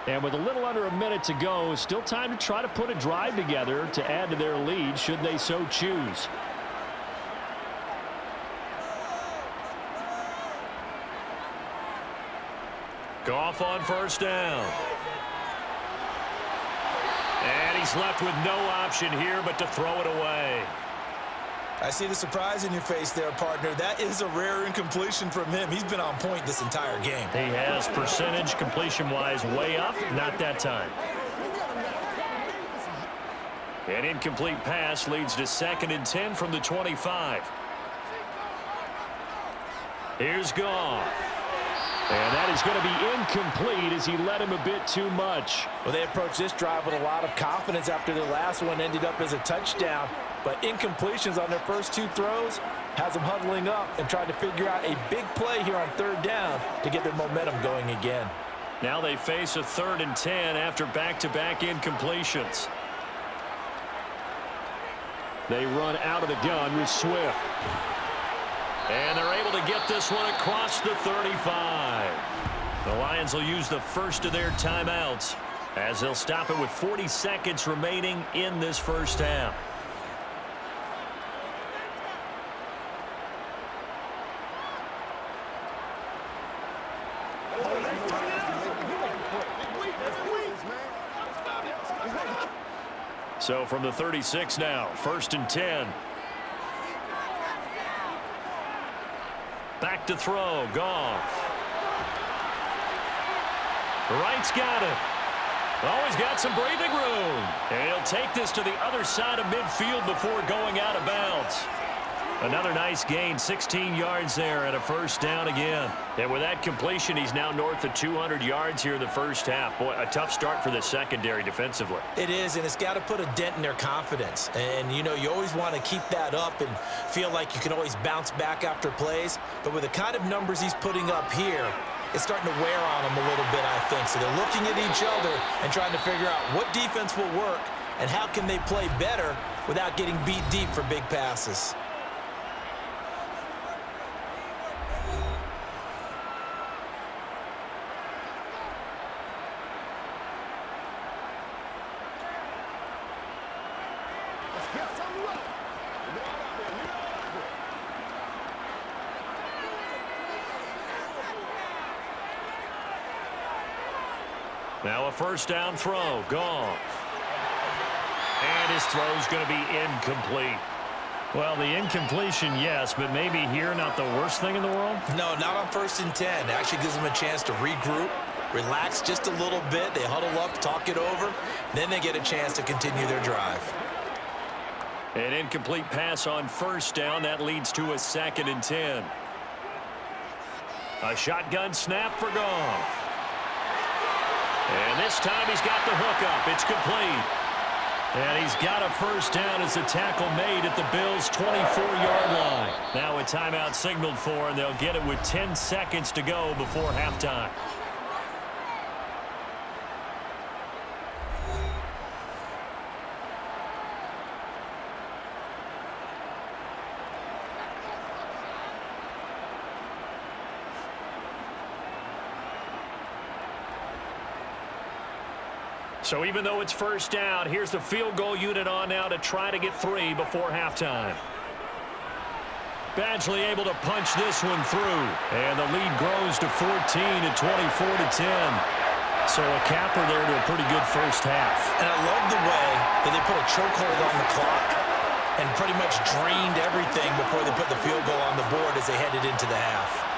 And with a little under a minute to go, still time to try to put a drive together to add to their lead should they so choose. Goff on first down. And he's left with no option here but to throw it away. I see the surprise in your face there, partner. That is a rare incompletion from him. He's been on point this entire game. He has percentage completion-wise way up, not that time. An incomplete pass leads to 2nd and 10 from the 25. Here's Goff. And that is going to be incomplete as he led him a bit too much. Well, they approached this drive with a lot of confidence after the last one ended up as a touchdown. But incompletions on their first 2 throws has them huddling up and trying to figure out a big play here on 3rd down to get their momentum going again. Now they face a 3rd and 10 after back-to-back incompletions. They run out of the gun with Swift. And they're able to get this one across the 35. The Lions will use the first of their timeouts as they'll stop it with 40 seconds remaining in this first half. So from the 36 now, 1st and 10. Back to throw, Goff. Wright's got it. Oh, he's got some breathing room. And he'll take this to the other side of midfield before going out of bounds. Another nice gain, 16 yards there and a first down again. And with that completion, he's now north of 200 yards here in the first half. Boy, a tough start for the secondary defensively. It is, and it's got to put a dent in their confidence. And, you know, you always want to keep that up and feel like you can always bounce back after plays. But with the kind of numbers he's putting up here, it's starting to wear on them a little bit, I think. So they're looking at each other and trying to figure out what defense will work and how can they play better without getting beat deep for big passes. Now a first down throw, Goff. And his throw's going to be incomplete. Well, the incompletion, yes, but maybe here not the worst thing in the world? No, not on 1st and 10. It actually gives them a chance to regroup, relax just a little bit. They huddle up, talk it over, then they get a chance to continue their drive. An incomplete pass on first down. That leads to a 2nd and 10. A shotgun snap for Goff. And this time he's got the hook up. It's complete. And he's got a first down as the tackle made at the Bills' 24-yard line. Now a timeout signaled for, and they'll get it with 10 seconds to go before halftime. So even though it's first down, here's the field goal unit on now to try to get 3 before halftime. Badgley able to punch this one through. And the lead grows to 14 at 24-10. So a capper there to a pretty good first half. And I love the way that they put a chokehold on the clock and pretty much drained everything before they put the field goal on the board as they headed into the half.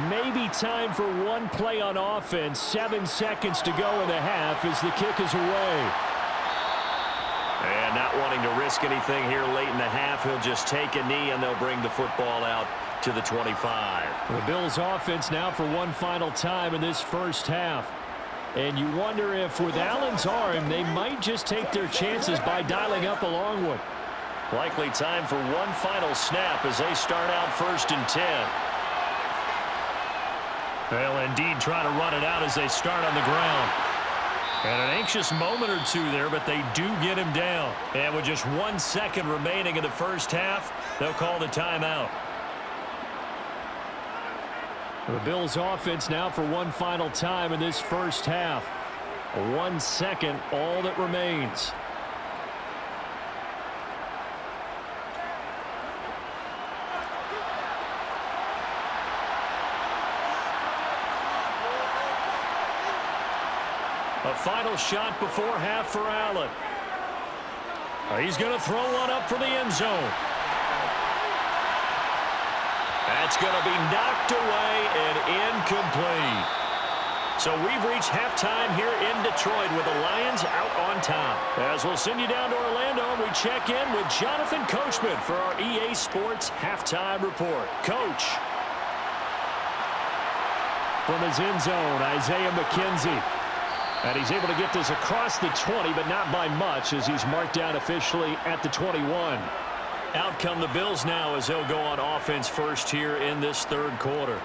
Maybe time for one play on offense. 7 seconds to go in the half as the kick is away. And not wanting to risk anything here late in the half, he'll just take a knee and they'll bring the football out to the 25. The Bills offense now for one final time in this first half. And you wonder if with Allen's arm, they might just take their chances by dialing up a long one. Likely time for one final snap as they start out 1st and 10. They'll indeed try to run it out as they start on the ground. And an anxious moment or two there, but they do get him down. And with just 1 second remaining in the first half, they'll call the timeout. The Bills offense now for one final time in this first half. 1 second, all that remains. A final shot before half for Allen. He's going to throw one up for the end zone. That's going to be knocked away and incomplete. So we've reached halftime here in Detroit with the Lions out on top. As we'll send you down to Orlando, we check in with Jonathan Coachman for our EA Sports Halftime Report. Coach. From his end zone, Isaiah McKenzie. And he's able to get this across the 20, but not by much as he's marked down officially at the 21. Out come the Bills now as they'll go on offense first here in this third quarter.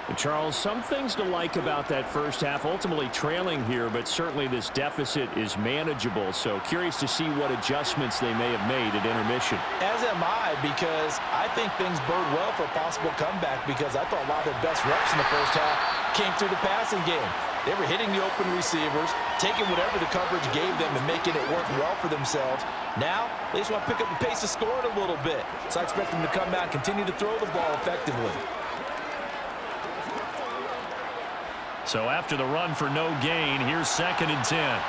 And Charles, some things to like about that first half, ultimately trailing here, but certainly this deficit is manageable. So curious to see what adjustments they may have made at intermission. As am I, because I think things bode well for a possible comeback, because I thought a lot of their best reps in the first half came through the passing game. They were hitting the open receivers, taking whatever the coverage gave them and making it work well for themselves. Now, they just want to pick up the pace of scoring a little bit. So I expect them to come out and continue to throw the ball effectively. So after the run for no gain, here's 2nd and 10.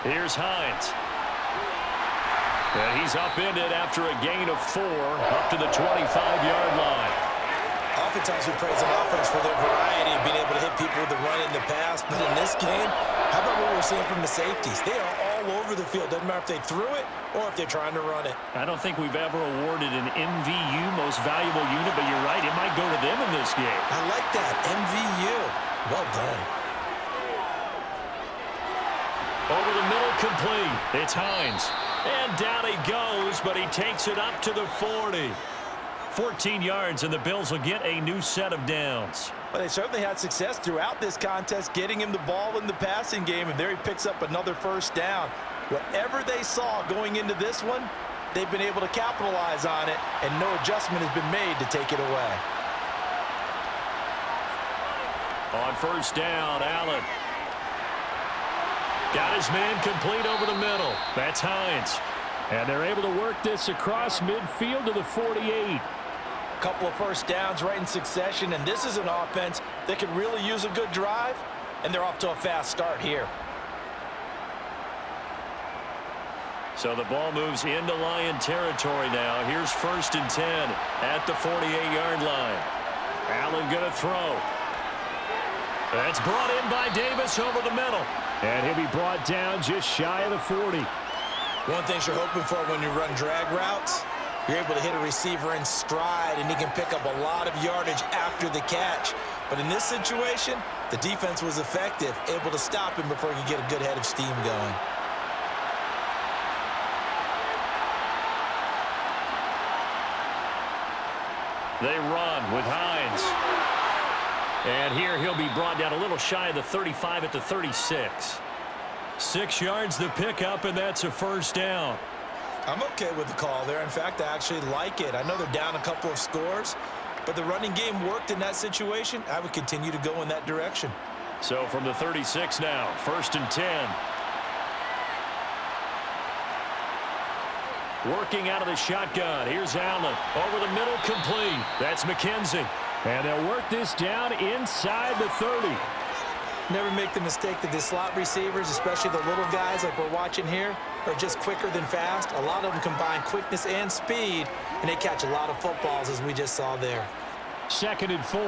Here's Hines. And he's upended after a gain of 4 up to the 25-yard line. Oftentimes we praise an offense for their variety of being able to hit people with the run and the pass. But in this game, how about what we're seeing from the safeties? They are all over the field. Doesn't matter if they threw it or if they're trying to run it. I don't think we've ever awarded an MVU, most valuable unit, but you're right, it might go to them in this game. I like that, MVU. Well done. Over the middle, complete. It's Hines. And down he goes, but he takes it up to the 40. 14 yards, and the Bills will get a new set of downs. Well, they certainly had success throughout this contest, getting him the ball in the passing game, and there he picks up another first down. Whatever they saw going into this one, they've been able to capitalize on it, and no adjustment has been made to take it away. On first down, Allen. Got his man complete over the middle. That's Hines. And they're able to work this across midfield to the 48. Couple of first downs right in succession, and this is an offense that could really use a good drive, and they're off to a fast start here. So the ball moves into Lion territory now. Here's 1st and 10 at the 48-yard line. Allen going to throw. That's brought in by Davis over the middle. And he'll be brought down just shy of the 40. One thing you're hoping for when you run drag routes, you're able to hit a receiver in stride, and he can pick up a lot of yardage after the catch. But in this situation, the defense was effective, able to stop him before he could get a good head of steam going. They run with Hines. And here he'll be brought down a little shy of the 35 at the 36. 6 yards the pickup, and that's a first down. I'm okay with the call there. In fact, I actually like it. I know they're down a couple of scores, but the running game worked in that situation. I would continue to go in that direction. So from the 36 now, 1st and 10. Working out of the shotgun. Here's Allen. Over the middle, complete. That's McKenzie. And they'll work this down inside the 30. Never make the mistake that the slot receivers, especially the little guys like we're watching here, are just quicker than fast. A lot of them combine quickness and speed, and they catch a lot of footballs, as we just saw there. 2nd and 4.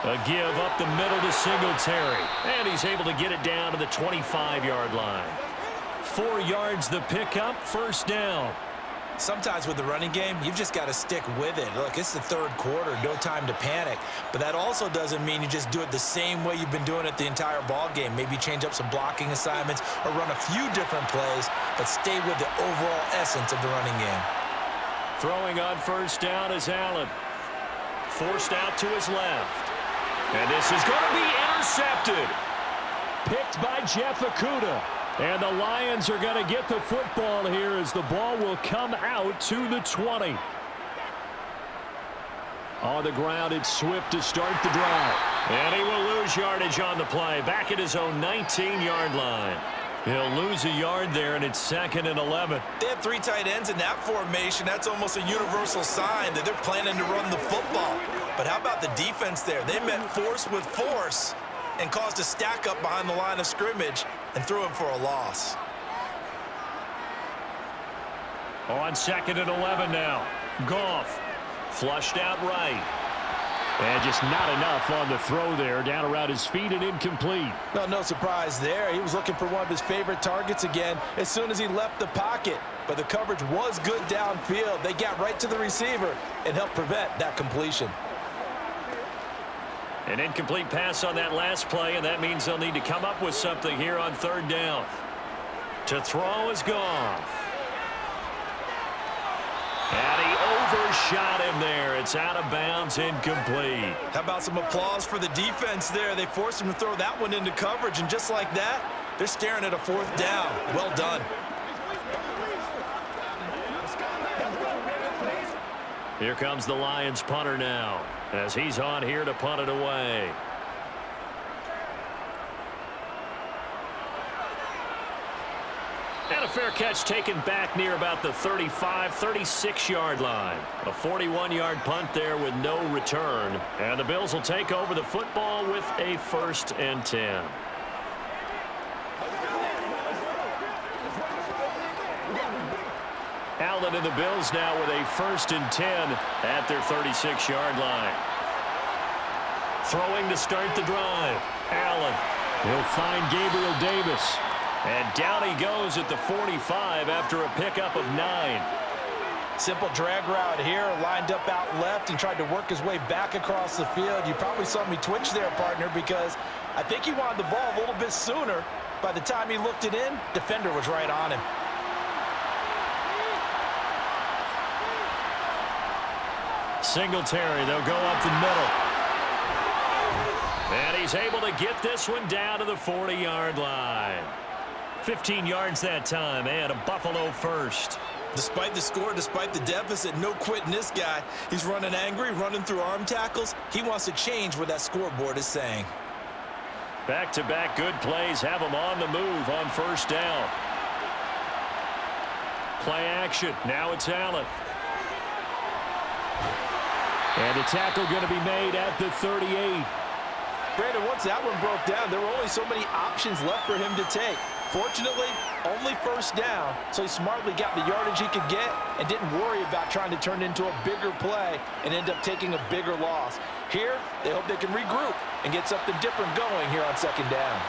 A give up the middle to Singletary. And he's able to get it down to the 25-yard line. 4 yards the pickup, 1st down. Sometimes with the running game, you've just got to stick with it. Look, it's the 3rd quarter, no time to panic. But that also doesn't mean you just do it the same way you've been doing it the entire ball game. Maybe change up some blocking assignments or run a few different plays, but stay with the overall essence of the running game. Throwing on 1st down is Allen. Forced out to his left. And this is going to be intercepted. Picked by Jeff Okudah. And the Lions are going to get the football here as the ball will come out to the 20. On the ground, it's Swift to start the drive. And he will lose yardage on the play. Back at his own 19-yard line. He'll lose a yard there, and it's 2nd and 11. They have 3 tight ends in that formation. That's almost a universal sign that they're planning to run the football. But how about the defense there? They met force with force and caused a stack up behind the line of scrimmage and threw him for a loss. On 2nd and 11 now. Goff flushed out right. And just not enough on the throw there. Down around his feet and incomplete. No surprise there. He was looking for one of his favorite targets again as soon as he left the pocket. But the coverage was good downfield. They got right to the receiver and helped prevent that completion. An incomplete pass on that last play, and that means they'll need to come up with something here on 3rd down. To throw is Goff. And he overshot him there. It's out of bounds, incomplete. How about some applause for the defense there? They forced him to throw that one into coverage, and just like that, they're staring at a 4th down. Well done. Here comes the Lions punter now, as he's on here to punt it away. And a fair catch taken back near about the 35, 36-yard line. A 41-yard punt there with no return. And the Bills will take over the football with a 1st and 10. Allen and the Bills now with a 1st and 10 at their 36-yard line. Throwing to start the drive. Allen. He'll find Gabriel Davis. And down he goes at the 45 after a pickup of 9. Simple drag route here, lined up out left and tried to work his way back across the field. You probably saw me twitch there, partner, because I think he wanted the ball a little bit sooner. By the time he looked it in, defender was right on him. Singletary, they'll go up the middle. And he's able to get this one down to the 40-yard line. 15 yards that time, and a Buffalo 1st. Despite the score, despite the deficit, no quitting this guy. He's running angry, running through arm tackles. He wants to change what that scoreboard is saying. Back-to-back good plays have him on the move on 1st down. Play action. Now it's Allen. And a tackle going to be made at the 38. Brandon, once that one broke down, there were only so many options left for him to take. Fortunately, only 1st down, so he smartly got the yardage he could get and didn't worry about trying to turn it into a bigger play and end up taking a bigger loss. Here, they hope they can regroup and get something different going here on 2nd down.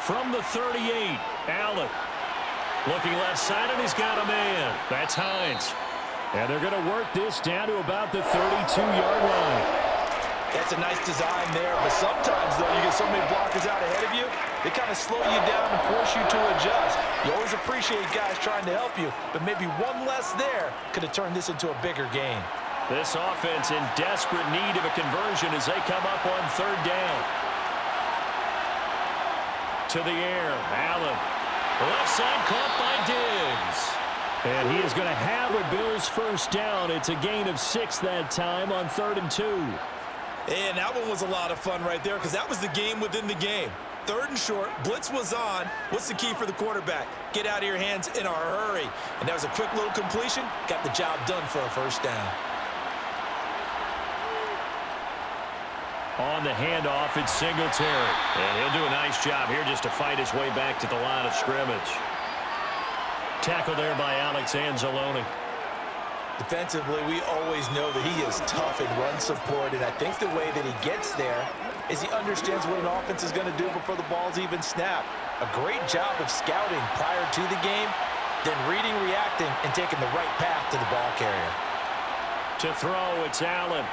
From the 38, Allen. Looking left side, and he's got a man. That's Hines. And they're going to work this down to about the 32-yard line. That's a nice design there, but sometimes, though, you get so many blockers out ahead of you, they kind of slow you down and force you to adjust. You always appreciate guys trying to help you, but maybe one less there could have turned this into a bigger game. This offense in desperate need of a conversion as they come up on 3rd down. To the air, Allen. Left side caught by Diggs. And he is going to have a Bills 1st down. It's a gain of 6 that time on 3rd and 2. And that one was a lot of fun right there because that was the game within the game. 3rd and short. Blitz was on. What's the key for the quarterback? Get out of your hands in a hurry. And that was a quick little completion. Got the job done for a first down. On the handoff, it's Singletary. And he'll do a nice job here just to fight his way back to the line of scrimmage. Tackled there by Alex Anzalone. Defensively, we always know that he is tough in run support, and I think the way that he gets there is he understands what an offense is going to do before the ball's even snapped. A great job of scouting prior to the game, then reading, reacting, and taking the right path to the ball carrier. To throw, it's Allen.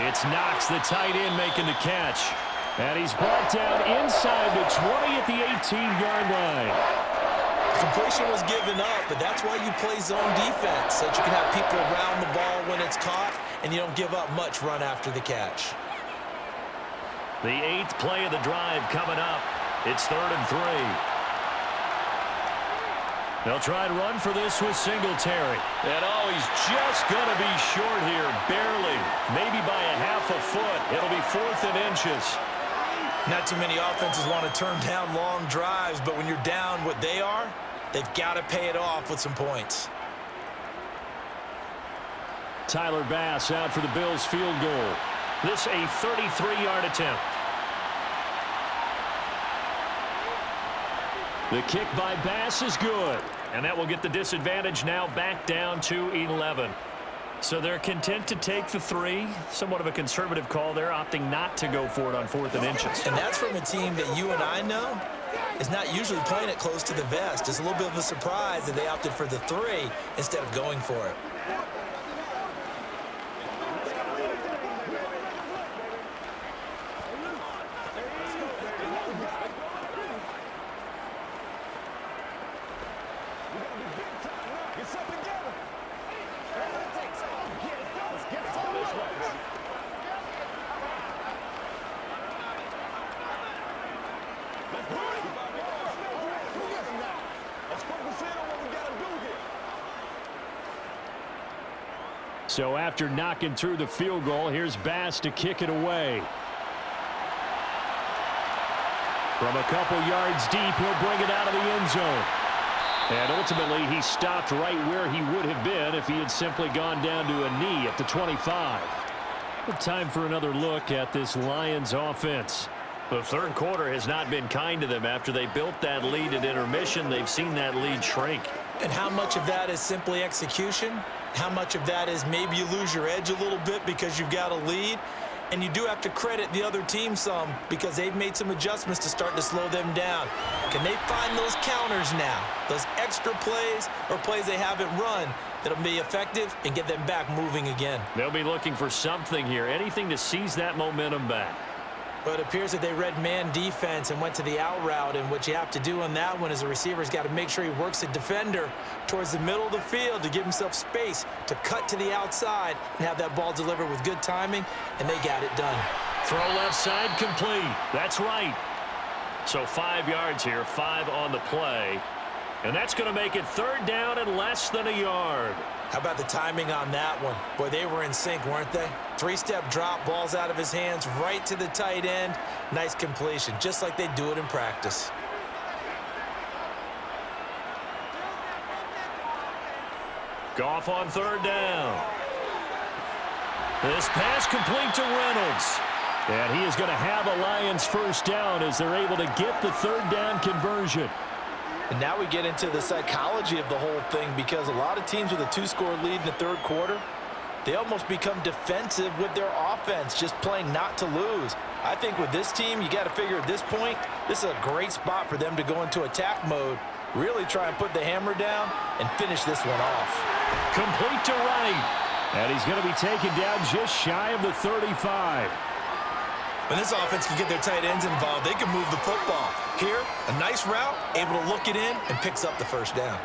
It's Knox, the tight end, making the catch. And he's brought down inside the 20 at the 18-yard line. Completion was given up, but that's why you play zone defense, so that you can have people around the ball when it's caught, and you don't give up much run after the catch. The 8th play of the drive coming up. It's 3rd and 3. They'll try to run for this with Singletary. And, oh, he's just going to be short here, barely. Maybe by a half a foot. It'll be 4th and inches. Not too many offenses want to turn down long drives, but when you're down what they are, they've got to pay it off with some points. Tyler Bass out for the Bills field goal. This a 33-yard attempt. The kick by Bass is good. And that will get the disadvantage now back down to 11. So they're content to take the 3. Somewhat of a conservative call there, opting not to go for it on 4th and inches. And that's from a team that you and I know is not usually playing it close to the vest. It's a little bit of a surprise that they opted for the 3 instead of going for it. So after knocking through the field goal, here's Bass to kick it away. From a couple yards deep, he'll bring it out of the end zone. And ultimately, he stopped right where he would have been if he had simply gone down to a knee at the 25. Time for another look at this Lions offense. The 3rd quarter has not been kind to them. After they built that lead at intermission, they've seen that lead shrink. And how much of that is simply execution? How much of that is maybe you lose your edge a little bit because you've got a lead? And you do have to credit the other team some because they've made some adjustments to start to slow them down. Can they find those counters now, those extra plays or plays they haven't run that'll be effective and get them back moving again? They'll be looking for something here, anything to seize that momentum back. But it appears that they read man defense and went to the out route, and what you have to do on that one is the receiver's got to make sure he works the defender towards the middle of the field to give himself space to cut to the outside and have that ball delivered with good timing, and they got it done. Throw left side complete. That's right. So 5 yards here, 5 on the play. And that's going to make it 3rd down and less than a yard. How about the timing on that one? Boy, they were in sync, weren't they? 3-step drop, balls out of his hands, right to the tight end. Nice completion, just like they do it in practice. Goff on 3rd down. This pass complete to Reynolds. And he is going to have a Lions first down as they're able to get the 3rd down conversion. And now we get into the psychology of the whole thing, because a lot of teams with a 2-score lead in the 3rd quarter, they almost become defensive with their offense, just playing not to lose. I think with this team, you got to figure at this point, this is a great spot for them to go into attack mode, really try and put the hammer down and finish this one off. Complete to Wright. And he's going to be taken down just shy of the 35. When this offense can get their tight ends involved, they can move the football. Here, a nice route, able to look it in, and picks up the first down.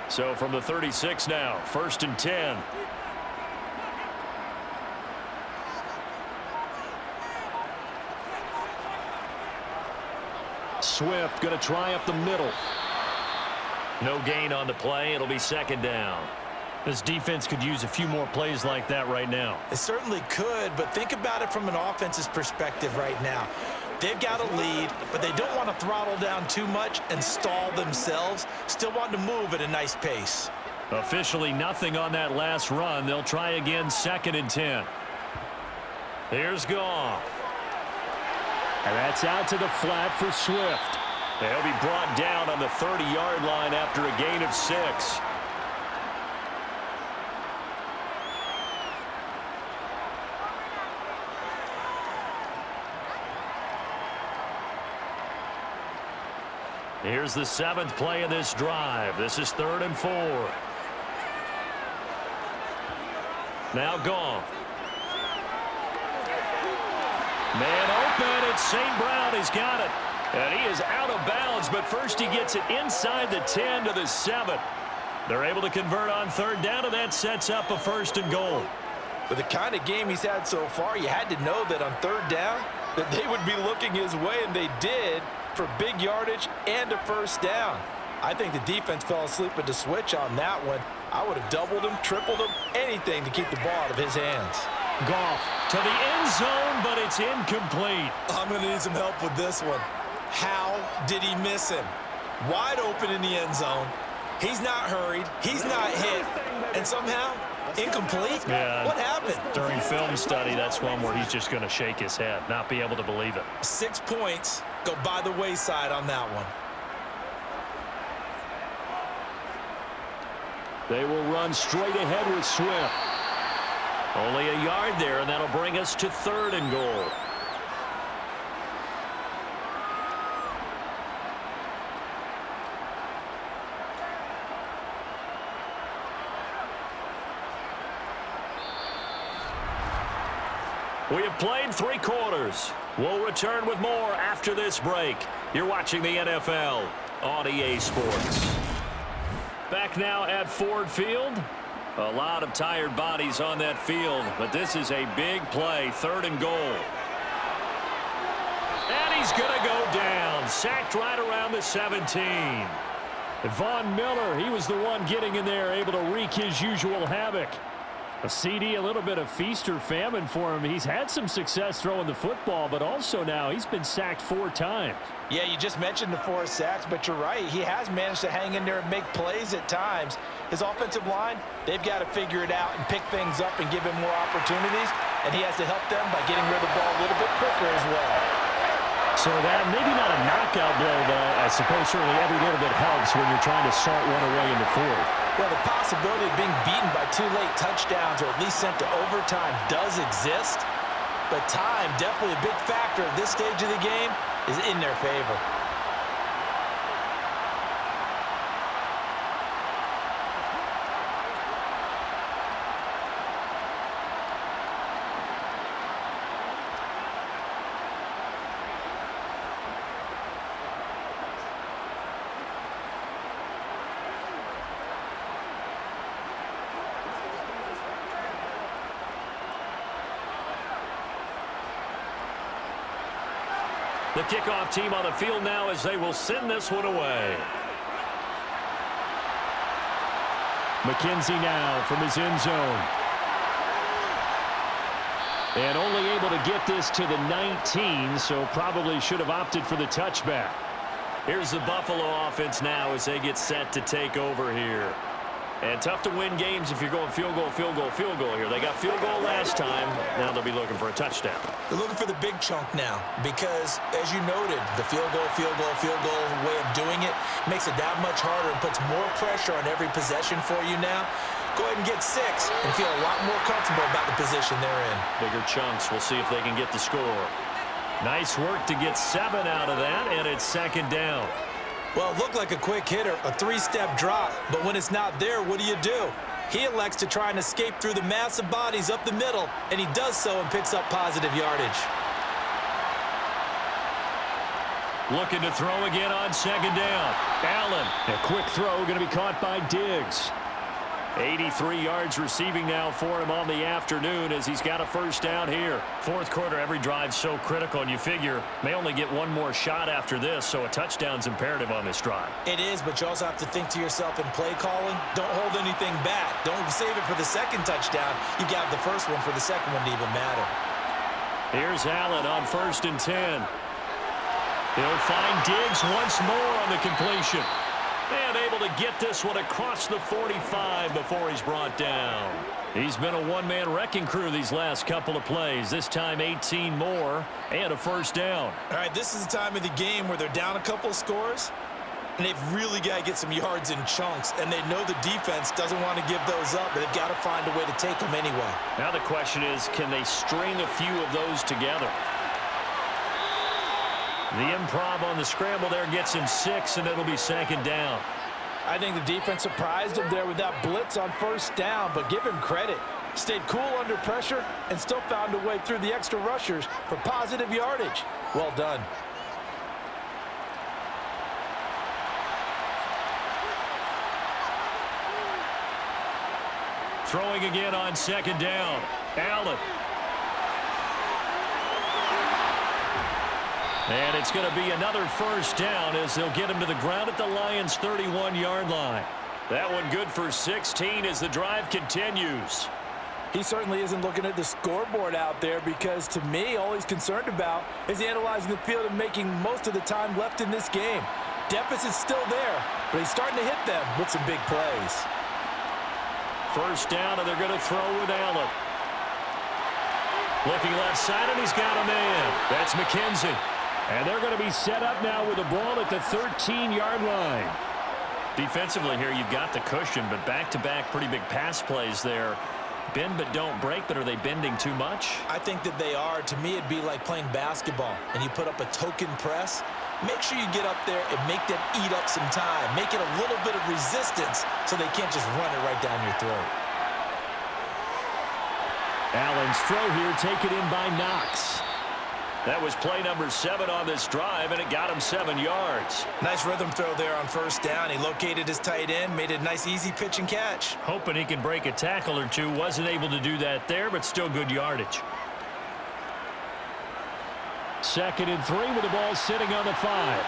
So from the 36 now, 1st and 10. Swift going to try up the middle. No gain on the play. It'll be 2nd down. This defense could use a few more plays like that right now. It certainly could, but think about it from an offense's perspective right now. They've got a lead, but they don't want to throttle down too much and stall themselves. Still want to move at a nice pace. Officially nothing on that last run. They'll try again, 2nd and 10. Here's Goff. And that's out to the flat for Swift. He'll be brought down on the 30-yard line after a gain of 6. Here's the 7th play of this drive. This is 3rd and 4. Now Goff. Man open. It's St. Brown. He's got it. And he is out of bounds, but first he gets it inside the 10 to the 7. They're able to convert on 3rd down, and that sets up a 1st and goal. With the kind of game he's had so far, you had to know that on 3rd down that they would be looking his way, and they did, for big yardage and a 1st down. I think the defense fell asleep at the switch on that one. I would have doubled him, tripled him, anything to keep the ball out of his hands. Goff to the end zone, but it's incomplete. I'm going to need some help with this one. How did he miss him? Wide open in the end zone. He's not hurried. He's not hit. And somehow, incomplete? Yeah. What happened? During film study, that's one where he's just going to shake his head, not be able to believe it. 6 points go by the wayside on that one. They will run straight ahead with Swift. Only a yard there, and that'll bring us to 3rd and goal. We have played 3 quarters. We'll return with more after this break. You're watching the NFL on EA Sports. Back now at Ford Field. A lot of tired bodies on that field, but this is a big play, 3rd and goal. And he's going to go down, sacked right around the 17. Von Miller, he was the one getting in there, able to wreak his usual havoc. A CD, a little bit of feast or famine for him. He's had some success throwing the football, but also now he's been sacked 4 times. Yeah, you just mentioned the 4 sacks, but you're right. He has managed to hang in there and make plays at times. His offensive line, they've got to figure it out and pick things up and give him more opportunities, and he has to help them by getting rid of the ball a little bit quicker as well. So that maybe not a knockout blow, but I suppose certainly every little bit helps when you're trying to salt one away in the 4th. Well, the possibility of being beaten by 2 late touchdowns or at least sent to overtime does exist. But time, definitely a big factor at this stage of the game, is in their favor. The kickoff team on the field now as they will send this one away. McKenzie now from his end zone. And only able to get this to the 19, so probably should have opted for the touchback. Here's the Buffalo offense now as they get set to take over here. And tough to win games if you're going field goal, field goal, field goal here. They got field goal last time. Now they'll be looking for a touchdown. They're looking for the big chunk now because, as you noted, the field goal way of doing it makes it that much harder and puts more pressure on every possession for you now. Go ahead and get 6 and feel a lot more comfortable about the position they're in. Bigger chunks. We'll see if they can get the score. Nice work to get 7 out of that, and it's 2nd down. Well, it looked like a quick hitter, a 3-step drop, but when it's not there, what do? He elects to try and escape through the massive bodies up the middle, and he does so and picks up positive yardage. Looking to throw again on 2nd down. Allen, a quick throw going to be caught by Diggs. 83 yards receiving now for him on the afternoon as he's got a first down here. Fourth quarter, every drive's so critical, and you figure may only get one more shot after this, so a touchdown's imperative on this drive. It is, but you also have to think to yourself in play calling, don't hold anything back. Don't save it for the second touchdown. You got the first one for the second one to even matter. Here's Allen on 1st and 10. He'll find Diggs once more on the completion. And able to get this one across the 45 before he's brought down. He's been a one-man wrecking crew these last couple of plays. This time 18 more and a first down. All right, this is the time of the game where they're down a couple of scores, and they've really got to get some yards in chunks, and they know the defense doesn't want to give those up, but they've got to find a way to take them anyway. Now the question is, can they string a few of those together? The improv on the scramble there gets him 6, and it'll be second down. I think the defense surprised him there with that blitz on first down, but give him credit. Stayed cool under pressure and still found a way through the extra rushers for positive yardage. Well done. Throwing again on second down. Allen. And it's going to be another first down as they'll get him to the ground at the Lions' 31-yard line. That one good for 16 as the drive continues. He certainly isn't looking at the scoreboard out there because, to me, all he's concerned about is analyzing the field and making most of the time left in this game. Deficit's still there, but he's starting to hit them with some big plays. First down, and they're going to throw with Allen. Looking left side, and he's got a man. That's McKenzie. And they're going to be set up now with the ball at the 13-yard line. Defensively here, you've got the cushion, but back-to-back pretty big pass plays there. Bend but don't break, but are they bending too much? I think that they are. To me, it'd be like playing basketball, and you put up a token press. Make sure you get up there and make them eat up some time. Make it a little bit of resistance so they can't just run it right down your throat. Allen's throw here taken in by Knox. That was play number 7 on this drive, and it got him 7 yards. Nice rhythm throw there on first down. He located his tight end, made it a nice, easy pitch and catch. Hoping he can break a tackle or two. Wasn't able to do that there, but still good yardage. 2nd and 3 with the ball sitting on the 5.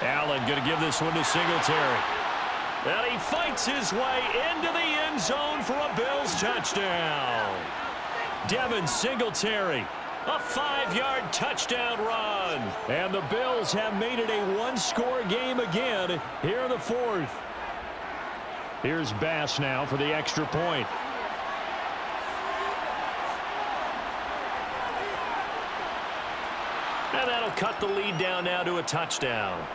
Allen going to give this one to Singletary. And he fights his way into the end zone for a Bills touchdown. Devin Singletary, a 5-yard touchdown run. And the Bills have made it a one-score game again here in the 4th. Here's Bass now for the extra point. And that'll cut the lead down now to a touchdown.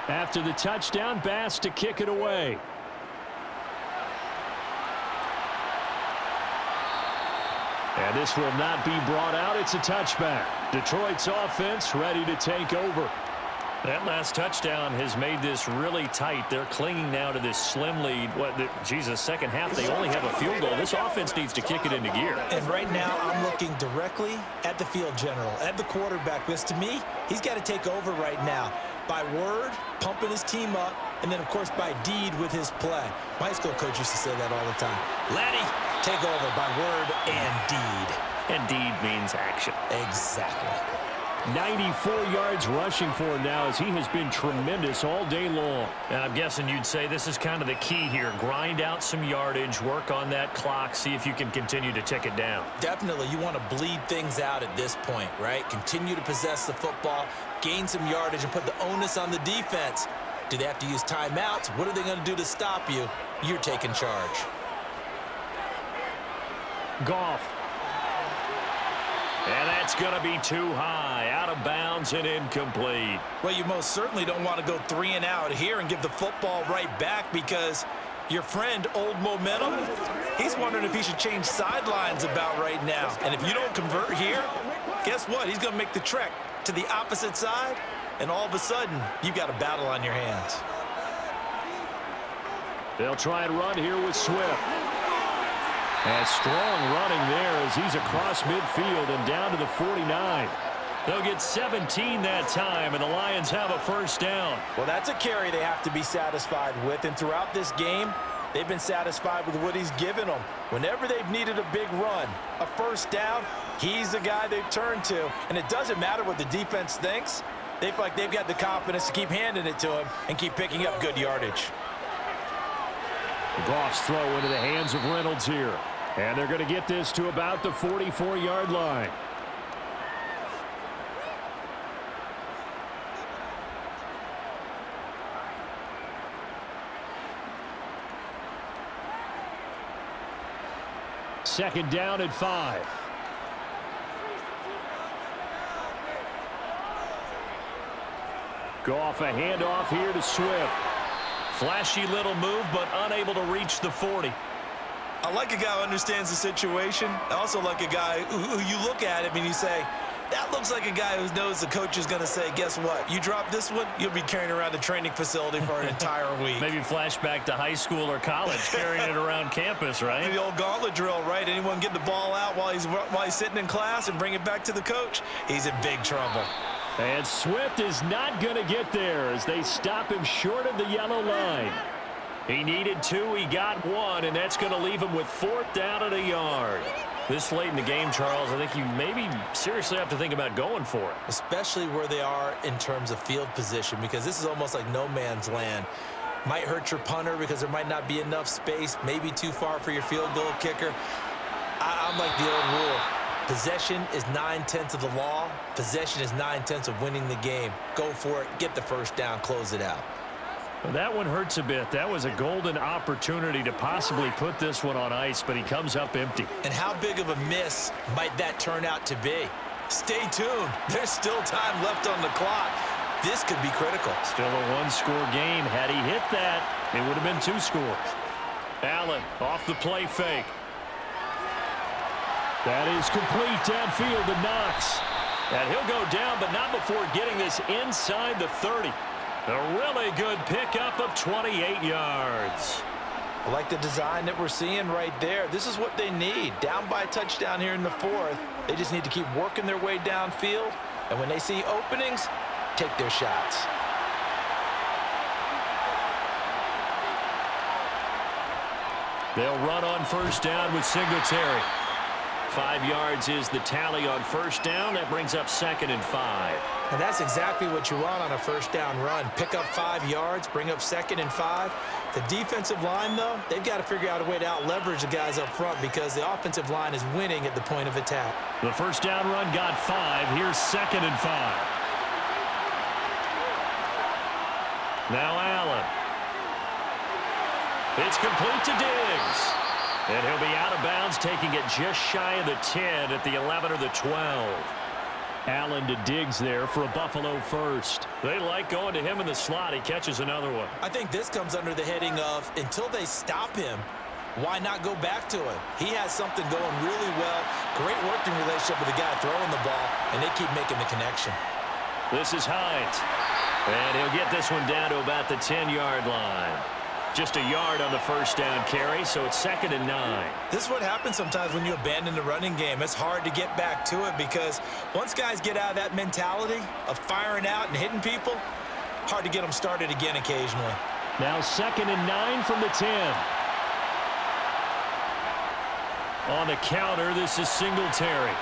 After the touchdown, Bass to kick it away. And this will not be brought out. It's a touchback. Detroit's offense ready to take over. That last touchdown has made this really tight. They're clinging now to this slim lead. Second half, they only have a field goal. This offense needs to kick it into gear. And right now, I'm looking directly at the field general, at the quarterback. Because to me, he's got to take over right now. By word, pumping his team up, and then, of course, by deed with his play. My high school coach used to say that all the time. Laddie, take over by word and deed. And deed means action. Exactly. 94 yards rushing for him now as he has been tremendous all day long. And I'm guessing you'd say this is kind of the key here. Grind out some yardage, work on that clock, see if you can continue to tick it down. Definitely, you want to bleed things out at this point, right? Continue to possess the football, gain some yardage, and put the onus on the defense. Do they have to use timeouts? What are they going to do to stop you? You're taking charge. Goff. And that's going to be too high, out of bounds and incomplete. Well, you most certainly don't want to go 3 and out here and give the football right back because your friend, Old Momentum, he's wondering if he should change sidelines about right now. And if you don't convert here, guess what? He's going to make the trek to the opposite side, and all of a sudden, you've got a battle on your hands. They'll try and run here with Swift. And strong running there as he's across midfield and down to the 49. They'll get 17 that time, and the Lions have a first down. Well, that's a carry they have to be satisfied with, and throughout this game, they've been satisfied with what he's given them. Whenever they've needed a big run, a first down, he's the guy they've turned to. And it doesn't matter what the defense thinks. They feel like they've got the confidence to keep handing it to him and keep picking up good yardage. Goff's throw into the hands of Reynolds here. And they're going to get this to about the 44-yard line. Second down at 5. Goff, a handoff here to Swift. Flashy little move, but unable to reach the 40. I like a guy who understands the situation. I also like a guy who you look at him and you say, that looks like a guy who knows the coach is going to say, guess what? You drop this one, you'll be carrying around the training facility for an entire week. Maybe flashback to high school or college, carrying it around campus, right? The old gauntlet drill, right? Anyone get the ball out while he's sitting in class and bring it back to the coach? He's in big trouble. And Swift is not going to get there as they stop him short of the yellow line. He needed 2, he got 1, and that's going to leave him with 4th down and a yard. This late in the game, Charles, I think you maybe seriously have to think about going for it. Especially where they are in terms of field position, because this is almost like no man's land. Might hurt your punter because there might not be enough space, maybe too far for your field goal kicker. I'm like the old rule. Possession is 9/10 of the law. Possession is 9/10 of winning the game. Go for it, get the first down, close it out. Well, that one hurts a bit. That was a golden opportunity to possibly put this one on ice, but he comes up empty. And how big of a miss might that turn out to be? Stay tuned. There's still time left on the clock. This could be critical. Still a 1-score game. Had he hit that, it would have been 2 scores. Allen off the play fake. That is complete downfield to Knox. And he'll go down, but not before getting this inside the 30. A really good pickup of 28 yards. I like the design that we're seeing right there. This is what they need. Down by a touchdown here in the 4th. They just need to keep working their way downfield. And when they see openings, take their shots. They'll run on first down with Singletary. 5 yards is the tally on first down. That brings up 2nd and 5. And that's exactly what you want on a first down run. Pick up 5 yards, bring up 2nd and 5. The defensive line, though, they've got to figure out a way to out-leverage the guys up front because the offensive line is winning at the point of attack. The first down run got 5. Here's 2nd and 5. Now Allen. It's complete to Diggs. And he'll be out of bounds, taking it just shy of the 10 at the 11 or the 12. Allen to Diggs there for a Buffalo first. They like going to him in the slot. He catches another one. I think this comes under the heading of until they stop him, why not go back to him? He has something going really well. Great working relationship with the guy throwing the ball, and they keep making the connection. This is Hines. And he'll get this one down to about the 10-yard line. Just a yard on the first down carry, so it's 2nd and 9. This is what happens sometimes when you abandon the running game. It's hard to get back to it because once guys get out of that mentality of firing out and hitting people, hard to get them started again occasionally. Now 2nd and 9 from the 10. On the counter, this is Singletary.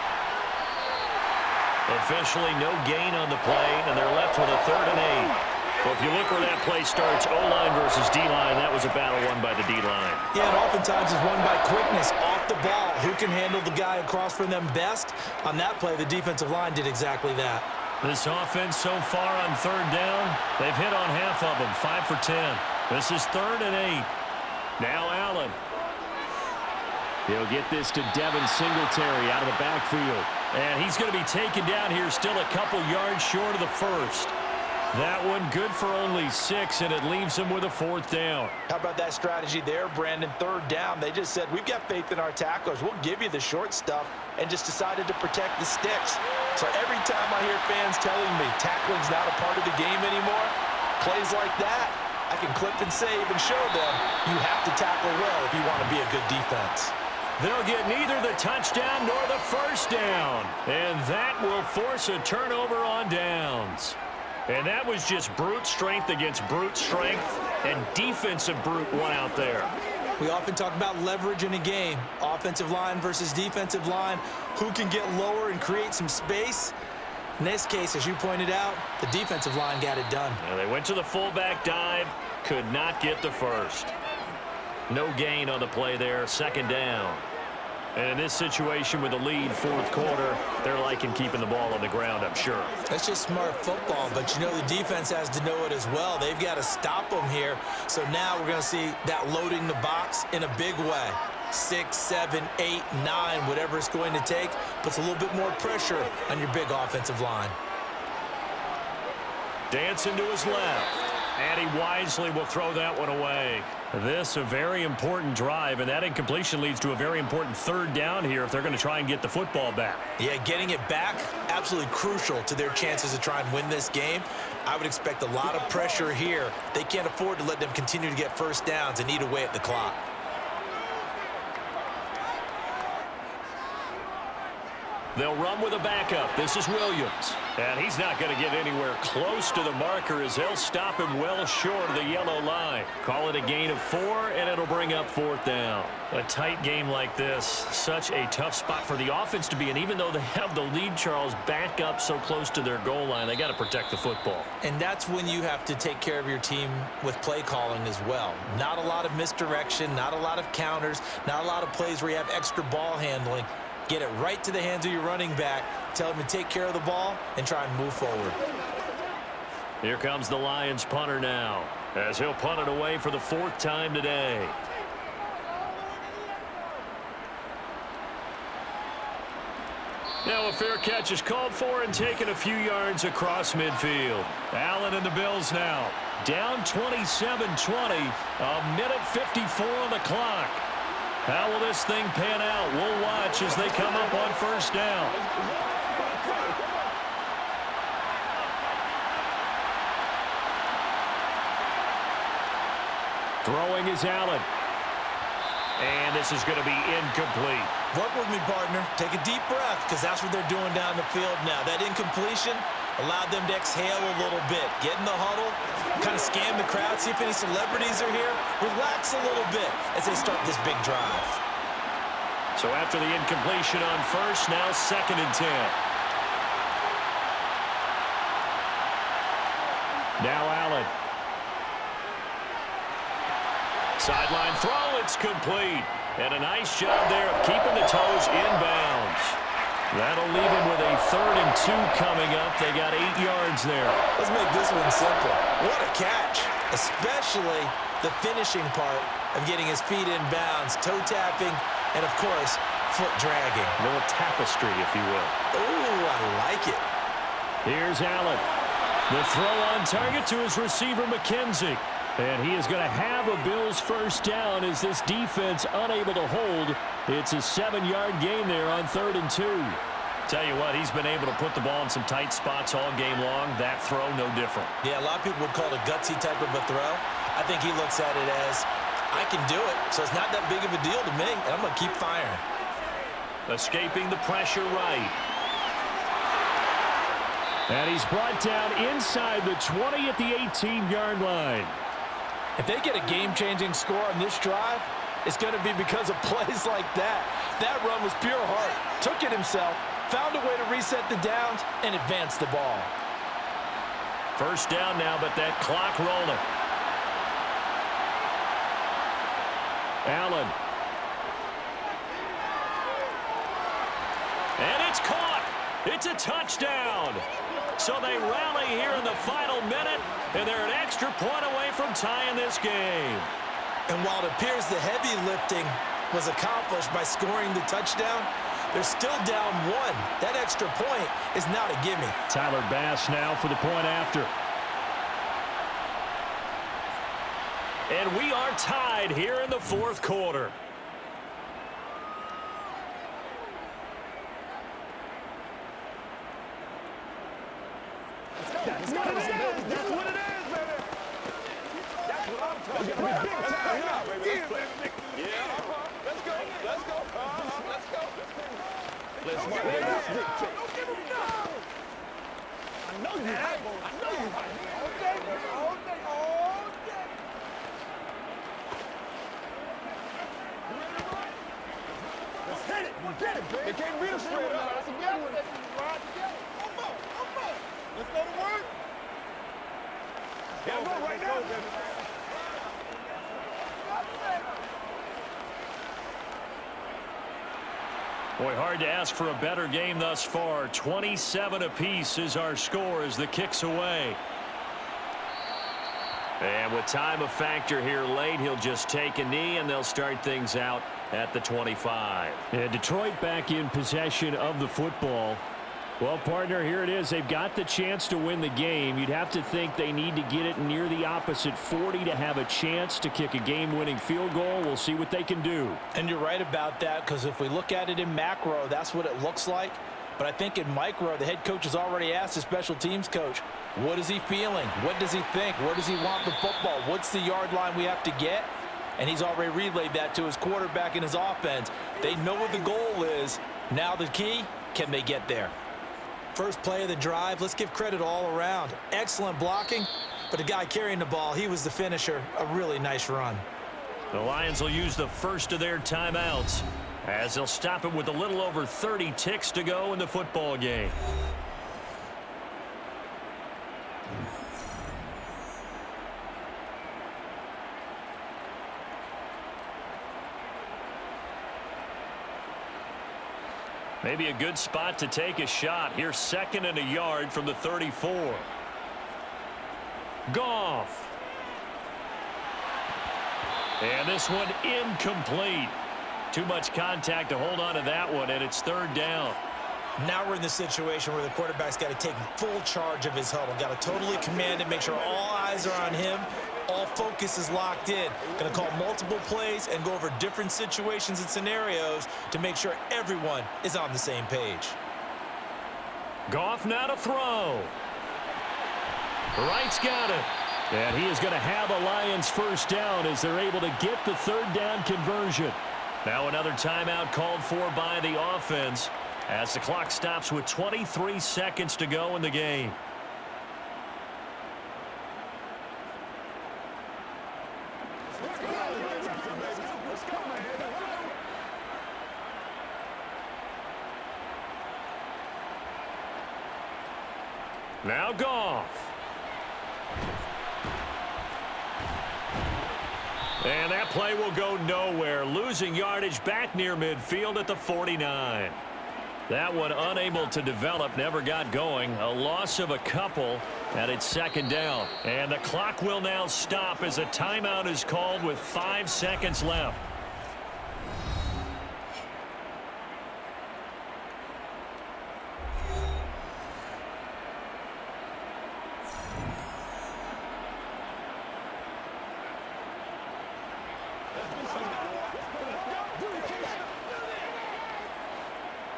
Officially no gain on the play, and they're left with a 3rd and 8. Well, if you look where that play starts, O-line versus D-line, that was a battle won by the D-line. Yeah, and oftentimes it's won by quickness off the ball. Who can handle the guy across from them best? On that play, the defensive line did exactly that. This offense so far on 3rd down, they've hit on half of them, 5 for 10. This is 3rd and 8. Now Allen. He'll get this to Devin Singletary out of the backfield. And he's going to be taken down here still a couple yards short of the first. That one good for only 6, and it leaves him with a 4th down. How about that strategy there, Brandon? 3rd down. They just said, we've got faith in our tacklers. We'll give you the short stuff, and just decided to protect the sticks. So every time I hear fans telling me tackling's not a part of the game anymore, plays like that, I can clip and save and show them you have to tackle well if you want to be a good defense. They'll get neither the touchdown nor the 1st down. And that will force a turnover on downs. And that was just brute strength against brute strength, and defensive brute one out there. We often talk about leverage in a game. Offensive line versus defensive line. Who can get lower and create some space? In this case, as you pointed out, the defensive line got it done. And they went to the fullback dive, could not get the first. No gain on the play there, 2nd down. And in this situation with the lead, 4th quarter, they're liking keeping the ball on the ground, I'm sure. That's just smart football, but you know the defense has to know it as well. They've got to stop them here. So now we're going to see that loading the box in a big way. 6, 7, 8, 9, whatever it's going to take, puts a little bit more pressure on your big offensive line. Dancing to his left. And he wisely will throw that one away. This a very important drive, and that incompletion leads to a very important 3rd down here if they're going to try and get the football back. Yeah, getting it back, absolutely crucial to their chances to try and win this game. I would expect a lot of pressure here. They can't afford to let them continue to get 1st downs and eat away at the clock. They'll run with a backup. This is Williams. And he's not going to get anywhere close to the marker as they'll stop him well short of the yellow line. Call it a gain of 4, and it'll bring up 4th down. A tight game like this, such a tough spot for the offense to be in. Even though they have the lead, Charles, back up so close to their goal line, they got to protect the football. And that's when you have to take care of your team with play calling as well. Not a lot of misdirection, not a lot of counters, not a lot of plays where you have extra ball handling. Get it right to the hands of your running back. Tell him to take care of the ball and try and move forward. Here comes the Lions punter now, as he'll punt it away for the 4th time today. Now a fair catch is called for and taken a few yards across midfield. Allen and the Bills now down 27-20, a minute 54 on the clock. How will this thing pan out? We'll watch as they come up on 1st down. Throwing is Allen. And this is going to be incomplete. Work with me, partner. Take a deep breath, because that's what they're doing down the field now. That incompletion allowed them to exhale a little bit. Get in the huddle, kind of scan the crowd, see if any celebrities are here. Relax a little bit as they start this big drive. So after the incompletion on 1st, now 2nd and 10. Now Allen. Sideline throw, it's complete. And a nice job there of keeping the toes inbounds. That'll leave him with a 3rd and 2 coming up. They got 8 yards there. Let's make this one simple. What a catch, especially the finishing part of getting his feet in bounds, toe tapping, and of course, foot dragging. A little tapestry, if you will. Ooh, I like it. Here's Allen. The throw on target to his receiver, McKenzie. And he is going to have a Bills 1st down as this defense unable to hold. It's a 7-yard gain there on 3rd and 2. Tell you what, he's been able to put the ball in some tight spots all game long. That throw, no different. Yeah, a lot of people would call it a gutsy type of a throw. I think he looks at it as, I can do it, so it's not that big of a deal to me, and I'm going to keep firing. Escaping the pressure right. And he's brought down inside the 20 at the 18-yard line. If they get a game-changing score on this drive, it's going to be because of plays like that. That run was pure heart. Took it himself, found a way to reset the downs and advance the ball. First down now, but that clock rolling. Allen. And it's caught. It's a touchdown. So they rally here in the final minute, and they're an extra point away from tying this game. And while it appears the heavy lifting was accomplished by scoring the touchdown, they're still down one. That extra point is not a gimme. Tyler Bass now for the point after. And we are tied here in the fourth quarter. That's what it is, baby. That's what I'm talking about. Big time now, baby. Yeah, let's go. Let's go. Let's go. Let's go. Don't give him no. I know you right. I know you right. All day, baby. All day. All day. Let's hit it. Get it, baby. It can't be a straight up. That's a good one. Ride together. One more. Let's go to work. Yeah, go right now, baby. Boy, hard to ask for a better game thus far. 27 apiece is our score as the kick's away. And with time a factor here late, he'll just take a knee, and they'll start things out at the 25. And Detroit back in possession of the football. Well, partner, here it is. They've got the chance to win the game. You'd have to think they need to get it near the opposite 40 to have a chance to kick a game-winning field goal. We'll see what they can do. And you're right about that, because if we look at it in macro, that's what it looks like. But I think in micro, the head coach has already asked the special teams coach, what is he feeling? What does he think? Where does he want the football? What's the yard line we have to get? And he's already relayed that to his quarterback and his offense. They know what the goal is. Now the key, can they get there? First play of the drive, let's give credit all around. Excellent blocking, but the guy carrying the ball, he was the finisher. A really nice run. The Lions will use the first of their timeouts as they'll stop it with a little over 30 ticks to go in the football game. Maybe a good spot to take a shot. Here's 2nd and a yard from the 34. Goff. And this one incomplete. Too much contact to hold on to that one, and it's 3rd down. Now we're in the situation where the quarterback's got to take full charge of his huddle. Got to totally command it, make sure all eyes are on him. All focus is locked in. Going to call multiple plays and go over different situations and scenarios to make sure everyone is on the same page. Goff now to throw. Wright's got it. And he is going to have a Lions first down as they're able to get the 3rd down conversion. Now another timeout called for by the offense as the clock stops with 23 seconds to go in the game. Now Goff. And that play will go nowhere. Losing yardage back near midfield at the 49. That one unable to develop, never got going. A loss of a couple, and it's 2nd down. And the clock will now stop as a timeout is called with 5 seconds left.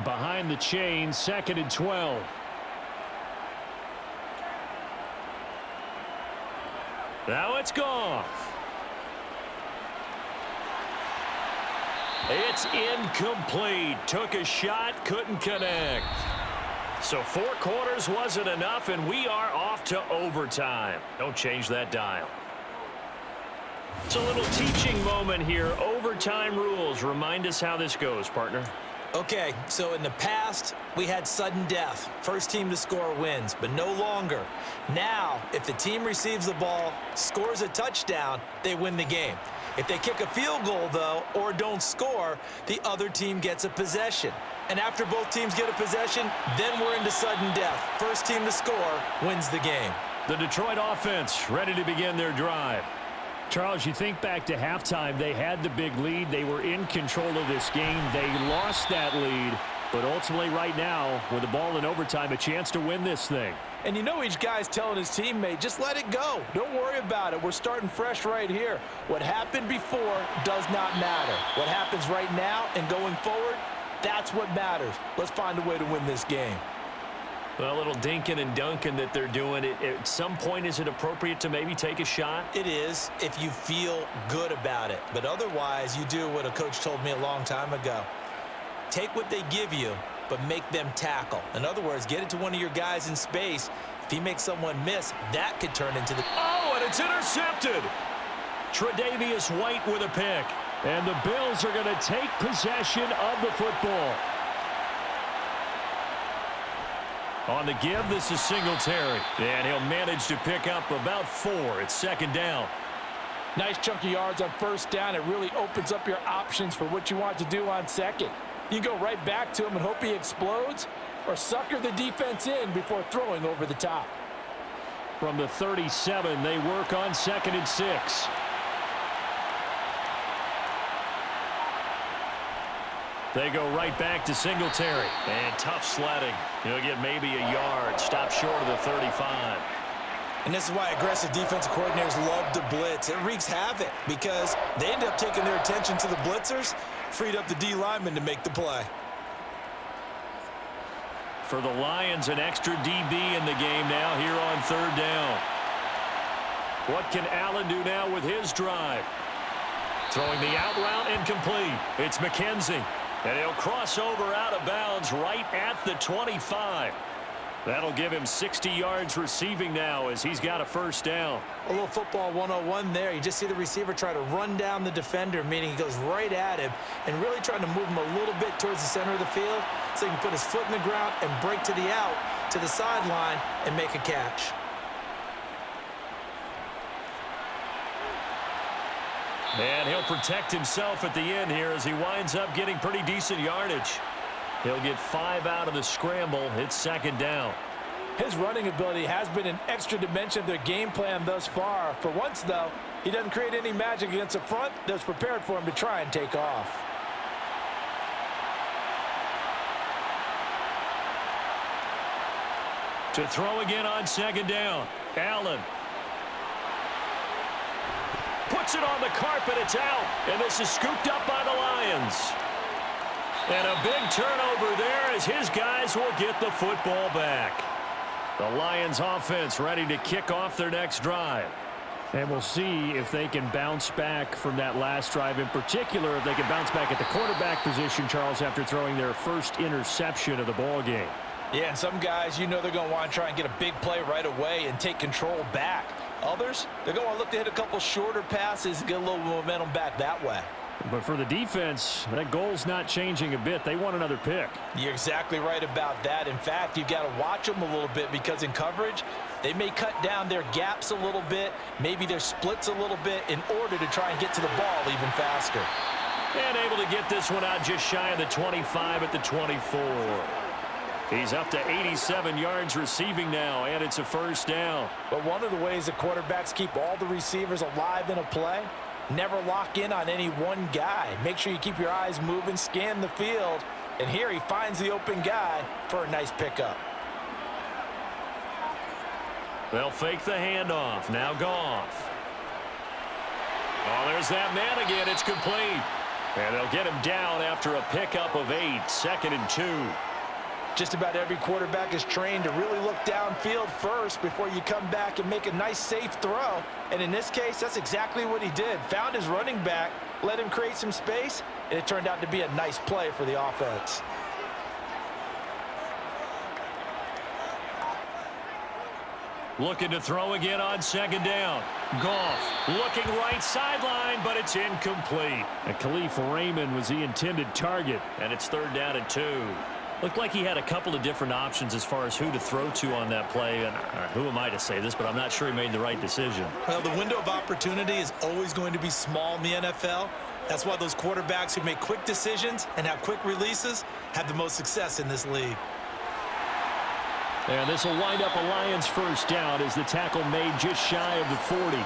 Behind the chain, 2nd and 12. Now it's Goff. It's incomplete. Took a shot, couldn't connect. So 4 quarters wasn't enough, and we are off to overtime. Don't change that dial. It's a little teaching moment here. Overtime rules. Remind us how this goes, partner. Okay, so in the past, we had sudden death. First team to score wins, but no longer. Now, if the team receives the ball, scores a touchdown, they win the game. If they kick a field goal, though, or don't score, the other team gets a possession. And after both teams get a possession, then we're into sudden death. First team to score wins the game. The Detroit offense ready to begin their drive. Charles, you think back to halftime, they had the big lead. They were in control of this game. They lost that lead, but ultimately right now, with the ball in overtime, a chance to win this thing. And you know each guy's telling his teammate, just let it go. Don't worry about it. We're starting fresh right here. What happened before does not matter. What happens right now and going forward, that's what matters. Let's find a way to win this game. Well, a little dinking and dunking that they're doing. At some point, is it appropriate to maybe take a shot? It is if you feel good about it. But otherwise, you do what a coach told me a long time ago. Take what they give you, but make them tackle. In other words, get it to one of your guys in space. If he makes someone miss, that could turn into the... Oh, and it's intercepted. Tre'Davious White with a pick. And the Bills are going to take possession of the football. On the give, this is Singletary. And he'll manage to pick up about 4. It's second down. Nice chunk of yards on first down. It really opens up your options for what you want to do on second. You go right back to him and hope he explodes, or sucker the defense in before throwing over the top. From the 37, they work on 2nd and 6. They go right back to Singletary. And tough sledding. He'll get maybe a yard. Stop short of the 35. And this is why aggressive defensive coordinators love to blitz. It wreaks havoc because they end up taking their attention to the blitzers, freed up the D lineman to make the play. For the Lions, an extra DB in the game now here on 3rd down. What can Allen do now with his drive? Throwing the out route incomplete. It's McKenzie. And he'll cross over out of bounds right at the 25. That'll give him 60 yards receiving now as he's got a first down. A little football 101 there. You just see the receiver try to run down the defender, meaning he goes right at him and really trying to move him a little bit towards the center of the field so he can put his foot in the ground and break to the out, to the sideline, and make a catch. And he'll protect himself at the end here as he winds up getting pretty decent yardage. He'll get 5 out of the scramble. It's second down. His running ability has been an extra dimension of their game plan thus far. For once, though, he doesn't create any magic against the front that's prepared for him to try and take off. To throw again on second down. Allen. Puts it on the carpet. It's out. And this is scooped up by the Lions. And a big turnover there as his guys will get the football back. The Lions offense ready to kick off their next drive. And we'll see if they can bounce back from that last drive. In particular, if they can bounce back at the quarterback position, Charles, after throwing their first interception of the ball game. Yeah, and some guys, you know they're going to want to try and get a big play right away and take control back. Others, they're going to look to hit a couple shorter passes and get a little momentum back that way. But for the defense, that goal's not changing a bit. They want another pick. You're exactly right about that. In fact, you've got to watch them a little bit because in coverage, they may cut down their gaps a little bit, maybe their splits a little bit in order to try and get to the ball even faster. And able to get this one out just shy of the 25 at the 24. He's up to 87 yards receiving now, and it's a first down. But one of the ways the quarterbacks keep all the receivers alive in a play, never lock in on any one guy. Make sure you keep your eyes moving, scan the field, and here he finds the open guy for a nice pickup. They'll fake the handoff. Now Goff. Oh, there's that man again. It's complete. And they'll get him down after a pickup of 8. 2nd and 2. Just about every quarterback is trained to really look downfield first before you come back and make a nice, safe throw. And in this case, that's exactly what he did. Found his running back, let him create some space, and it turned out to be a nice play for the offense. Looking to throw again on second down. Goff looking right sideline, but it's incomplete. And Khalif Raymond was the intended target, and it's 3rd down and 2. Looked like he had a couple of different options as far as who to throw to on that play. And who am I to say this, but I'm not sure he made the right decision. Well, the window of opportunity is always going to be small in the NFL. That's why those quarterbacks who make quick decisions and have quick releases have the most success in this league. And this will wind up a Lions 1st down as the tackle made just shy of the 40.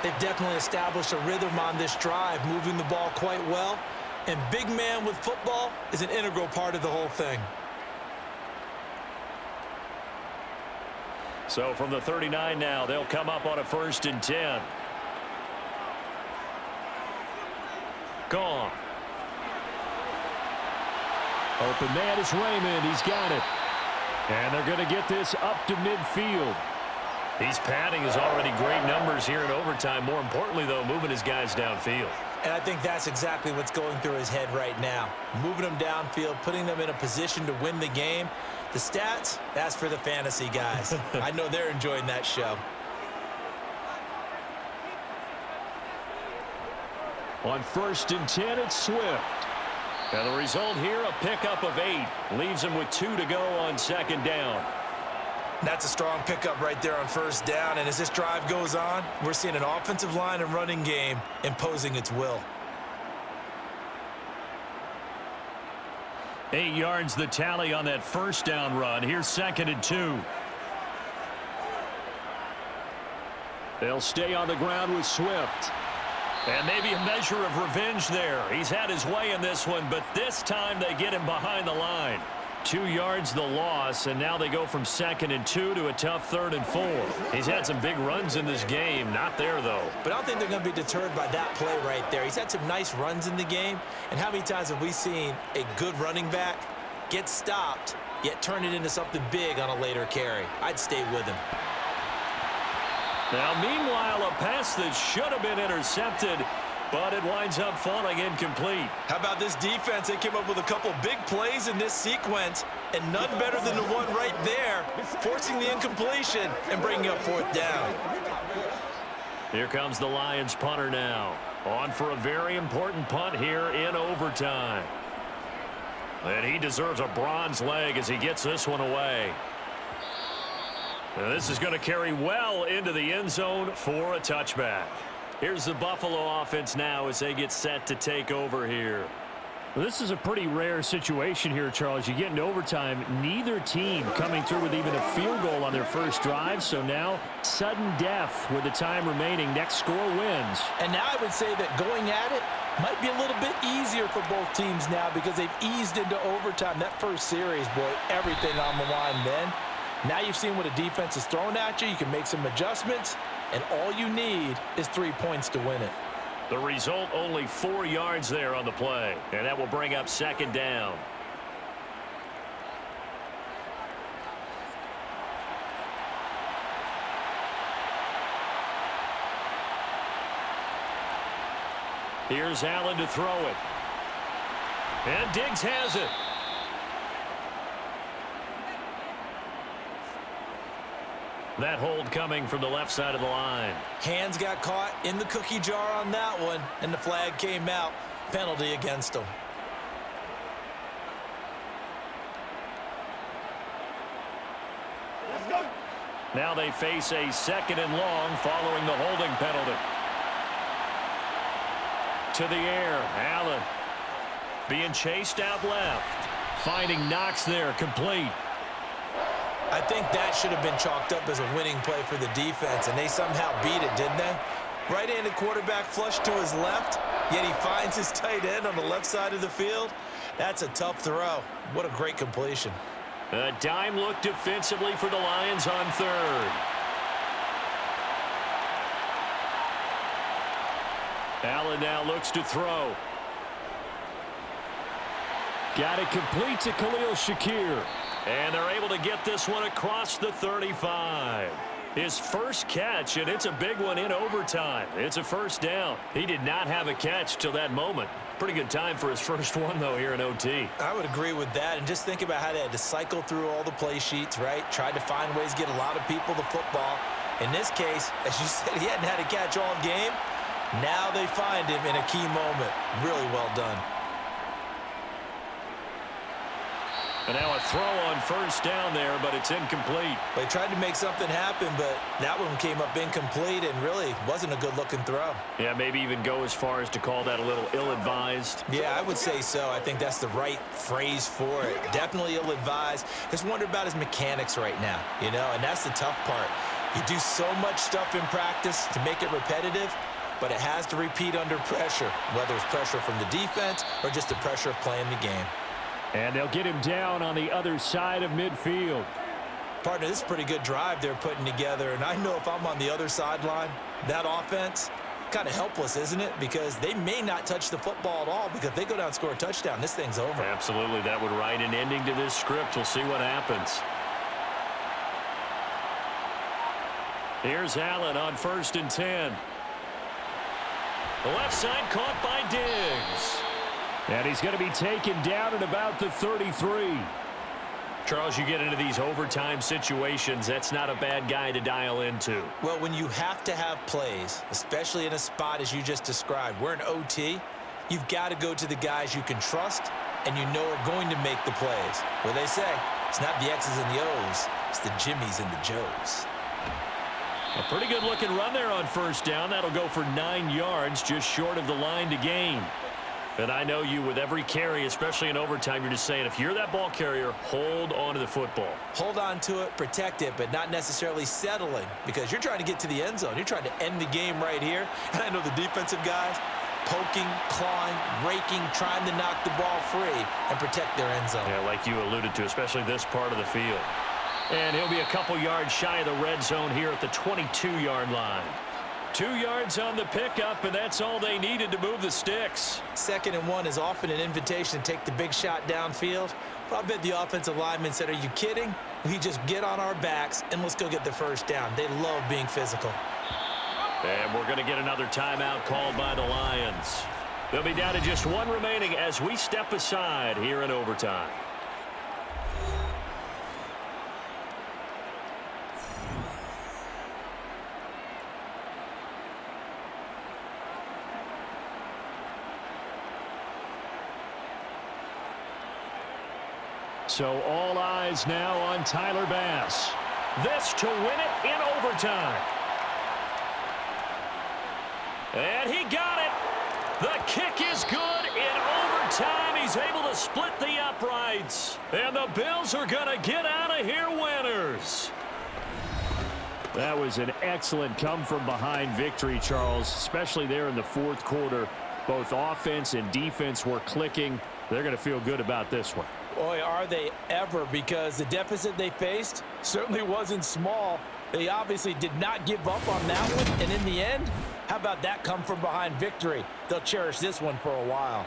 They've definitely established a rhythm on this drive, moving the ball quite well. And big man with football is an integral part of the whole thing. So from the 39 now, they'll come up on a 1st and 10. Gone. Open man is Raymond. He's got it. And they're going to get this up to midfield. He's padding his already great numbers here in overtime. More importantly, though, moving his guys downfield. And I think that's exactly what's going through his head right now. Moving them downfield, putting them in a position to win the game. The stats, that's for the fantasy guys. I know they're enjoying that show. On 1st and 10, it's Swift. And the result here, a pickup of 8. Leaves him with 2 to go on 2nd down. That's a strong pickup right there on 1st down. And as this drive goes on, we're seeing an offensive line and running game imposing its will. 8 yards the tally on that 1st down run. Here's 2nd and 2. They'll stay on the ground with Swift. And maybe a measure of revenge there. He's had his way in this one, but this time they get him behind the line. 2 yards the loss, and now they go from 2nd and 2 to a tough 3rd and 4. He's had some big runs in this game. Not there, though. But I don't think they're going to be deterred by that play right there. He's had some nice runs in the game. And how many times have we seen a good running back get stopped, yet turn it into something big on a later carry? I'd stay with him. Now, meanwhile, a pass that should have been intercepted, but it winds up falling incomplete. How about this defense? They came up with a couple big plays in this sequence, and none better than the one right there, forcing the incompletion and bringing up 4th down. Here comes the Lions punter now. On for a very important punt here in overtime. And he deserves a bronze leg as he gets this one away. Now this is going to carry well into the end zone for a touchback. Here's the Buffalo offense now as they get set to take over here. Well, this is a pretty rare situation here, Charles. You get into overtime, neither team coming through with even a field goal on their first drive. So now, sudden death with the time remaining. Next score wins. And now I would say that going at it might be a little bit easier for both teams now because they've eased into overtime. That first series, boy, everything on the line then. Now you've seen what a defense is throwing at you. You can make some adjustments, and all you need is 3 points to win it. The result, only 4 yards there on the play, and that will bring up 2nd down. Here's Allen to throw it. And Diggs has it. That hold coming from the left side of the line. Hands got caught in the cookie jar on that one, and the flag came out. Penalty against them. Now they face a 2nd and long following the holding penalty. To the air, Allen being chased out left. Finding Knox there, complete. I think that should have been chalked up as a winning play for the defense, and they somehow beat it, didn't they? Right-handed quarterback flush to his left, yet he finds his tight end on the left side of the field. That's a tough throw. What a great completion. A dime look defensively for the Lions on 3rd. Allen now looks to throw. Got it complete to Khalil Shakir. And they're able to get this one across the 35. His first catch, and it's a big one in overtime. It's a first down. He did not have a catch till that moment. Pretty good time for his first one, though, here in OT. I would agree with that. And just think about how they had to cycle through all the play sheets, right? Tried to find ways to get a lot of people the football. In this case, as you said, he hadn't had a catch all game. Now they find him in a key moment. Really well done. And now a throw on first down there, but it's incomplete. They tried to make something happen, but that one came up incomplete and really wasn't a good-looking throw. Yeah, maybe even go as far as to call that a little ill-advised. Yeah, I would say so. I think that's the right phrase for it. Definitely ill-advised. Just wonder about his mechanics right now, you know, and that's the tough part. You do so much stuff in practice to make it repetitive, but it has to repeat under pressure, whether it's pressure from the defense or just the pressure of playing the game. And they'll get him down on the other side of midfield. Partner, this is a pretty good drive they're putting together, and I know if I'm on the other sideline, that offense, kind of helpless, isn't it? Because they may not touch the football at all, because if they go down and score a touchdown, this thing's over. Absolutely, that would write an ending to this script. We'll see what happens. Here's Allen on 1st and 10. The left side caught by Diggs. And he's going to be taken down at about the 33. Charles, you get into these overtime situations, that's not a bad guy to dial into. Well, when you have to have plays, especially in a spot as you just described, we're in OT, you've got to go to the guys you can trust and you know are going to make the plays. Well, they say, it's not the X's and the O's, it's the Jimmies and the Joes. A pretty good-looking run there on first down. That'll go for 9 yards, just short of the line to gain. And I know you, with every carry, especially in overtime, you're just saying, if you're that ball carrier, hold on to the football. Hold on to it, protect it, but not necessarily settling, because you're trying to get to the end zone. You're trying to end the game right here. And I know the defensive guys, poking, clawing, raking, trying to knock the ball free and protect their end zone. Yeah, like you alluded to, especially this part of the field. And he'll be a couple yards shy of the red zone here at the 22-yard line. 2 yards on the pickup, and that's all they needed to move the sticks. 2nd and 1 is often an invitation to take the big shot downfield. But I bet the offensive lineman said, are you kidding? We just get on our backs, and let's go get the first down. They love being physical. And we're going to get another timeout called by the Lions. They'll be down to just 1 remaining as we step aside here in overtime. So all eyes now on Tyler Bass. This to win it in overtime. And he got it. The kick is good in overtime. He's able to split the uprights. And the Bills are going to get out of here winners. That was an excellent come-from-behind victory, Charles, especially there in the 4th quarter. Both offense and defense were clicking. They're going to feel good about this one. Boy, are they ever, because the deficit they faced certainly wasn't small. They obviously did not give up on that one, and in the end, how about that come-from-behind victory? They'll cherish this one for a while.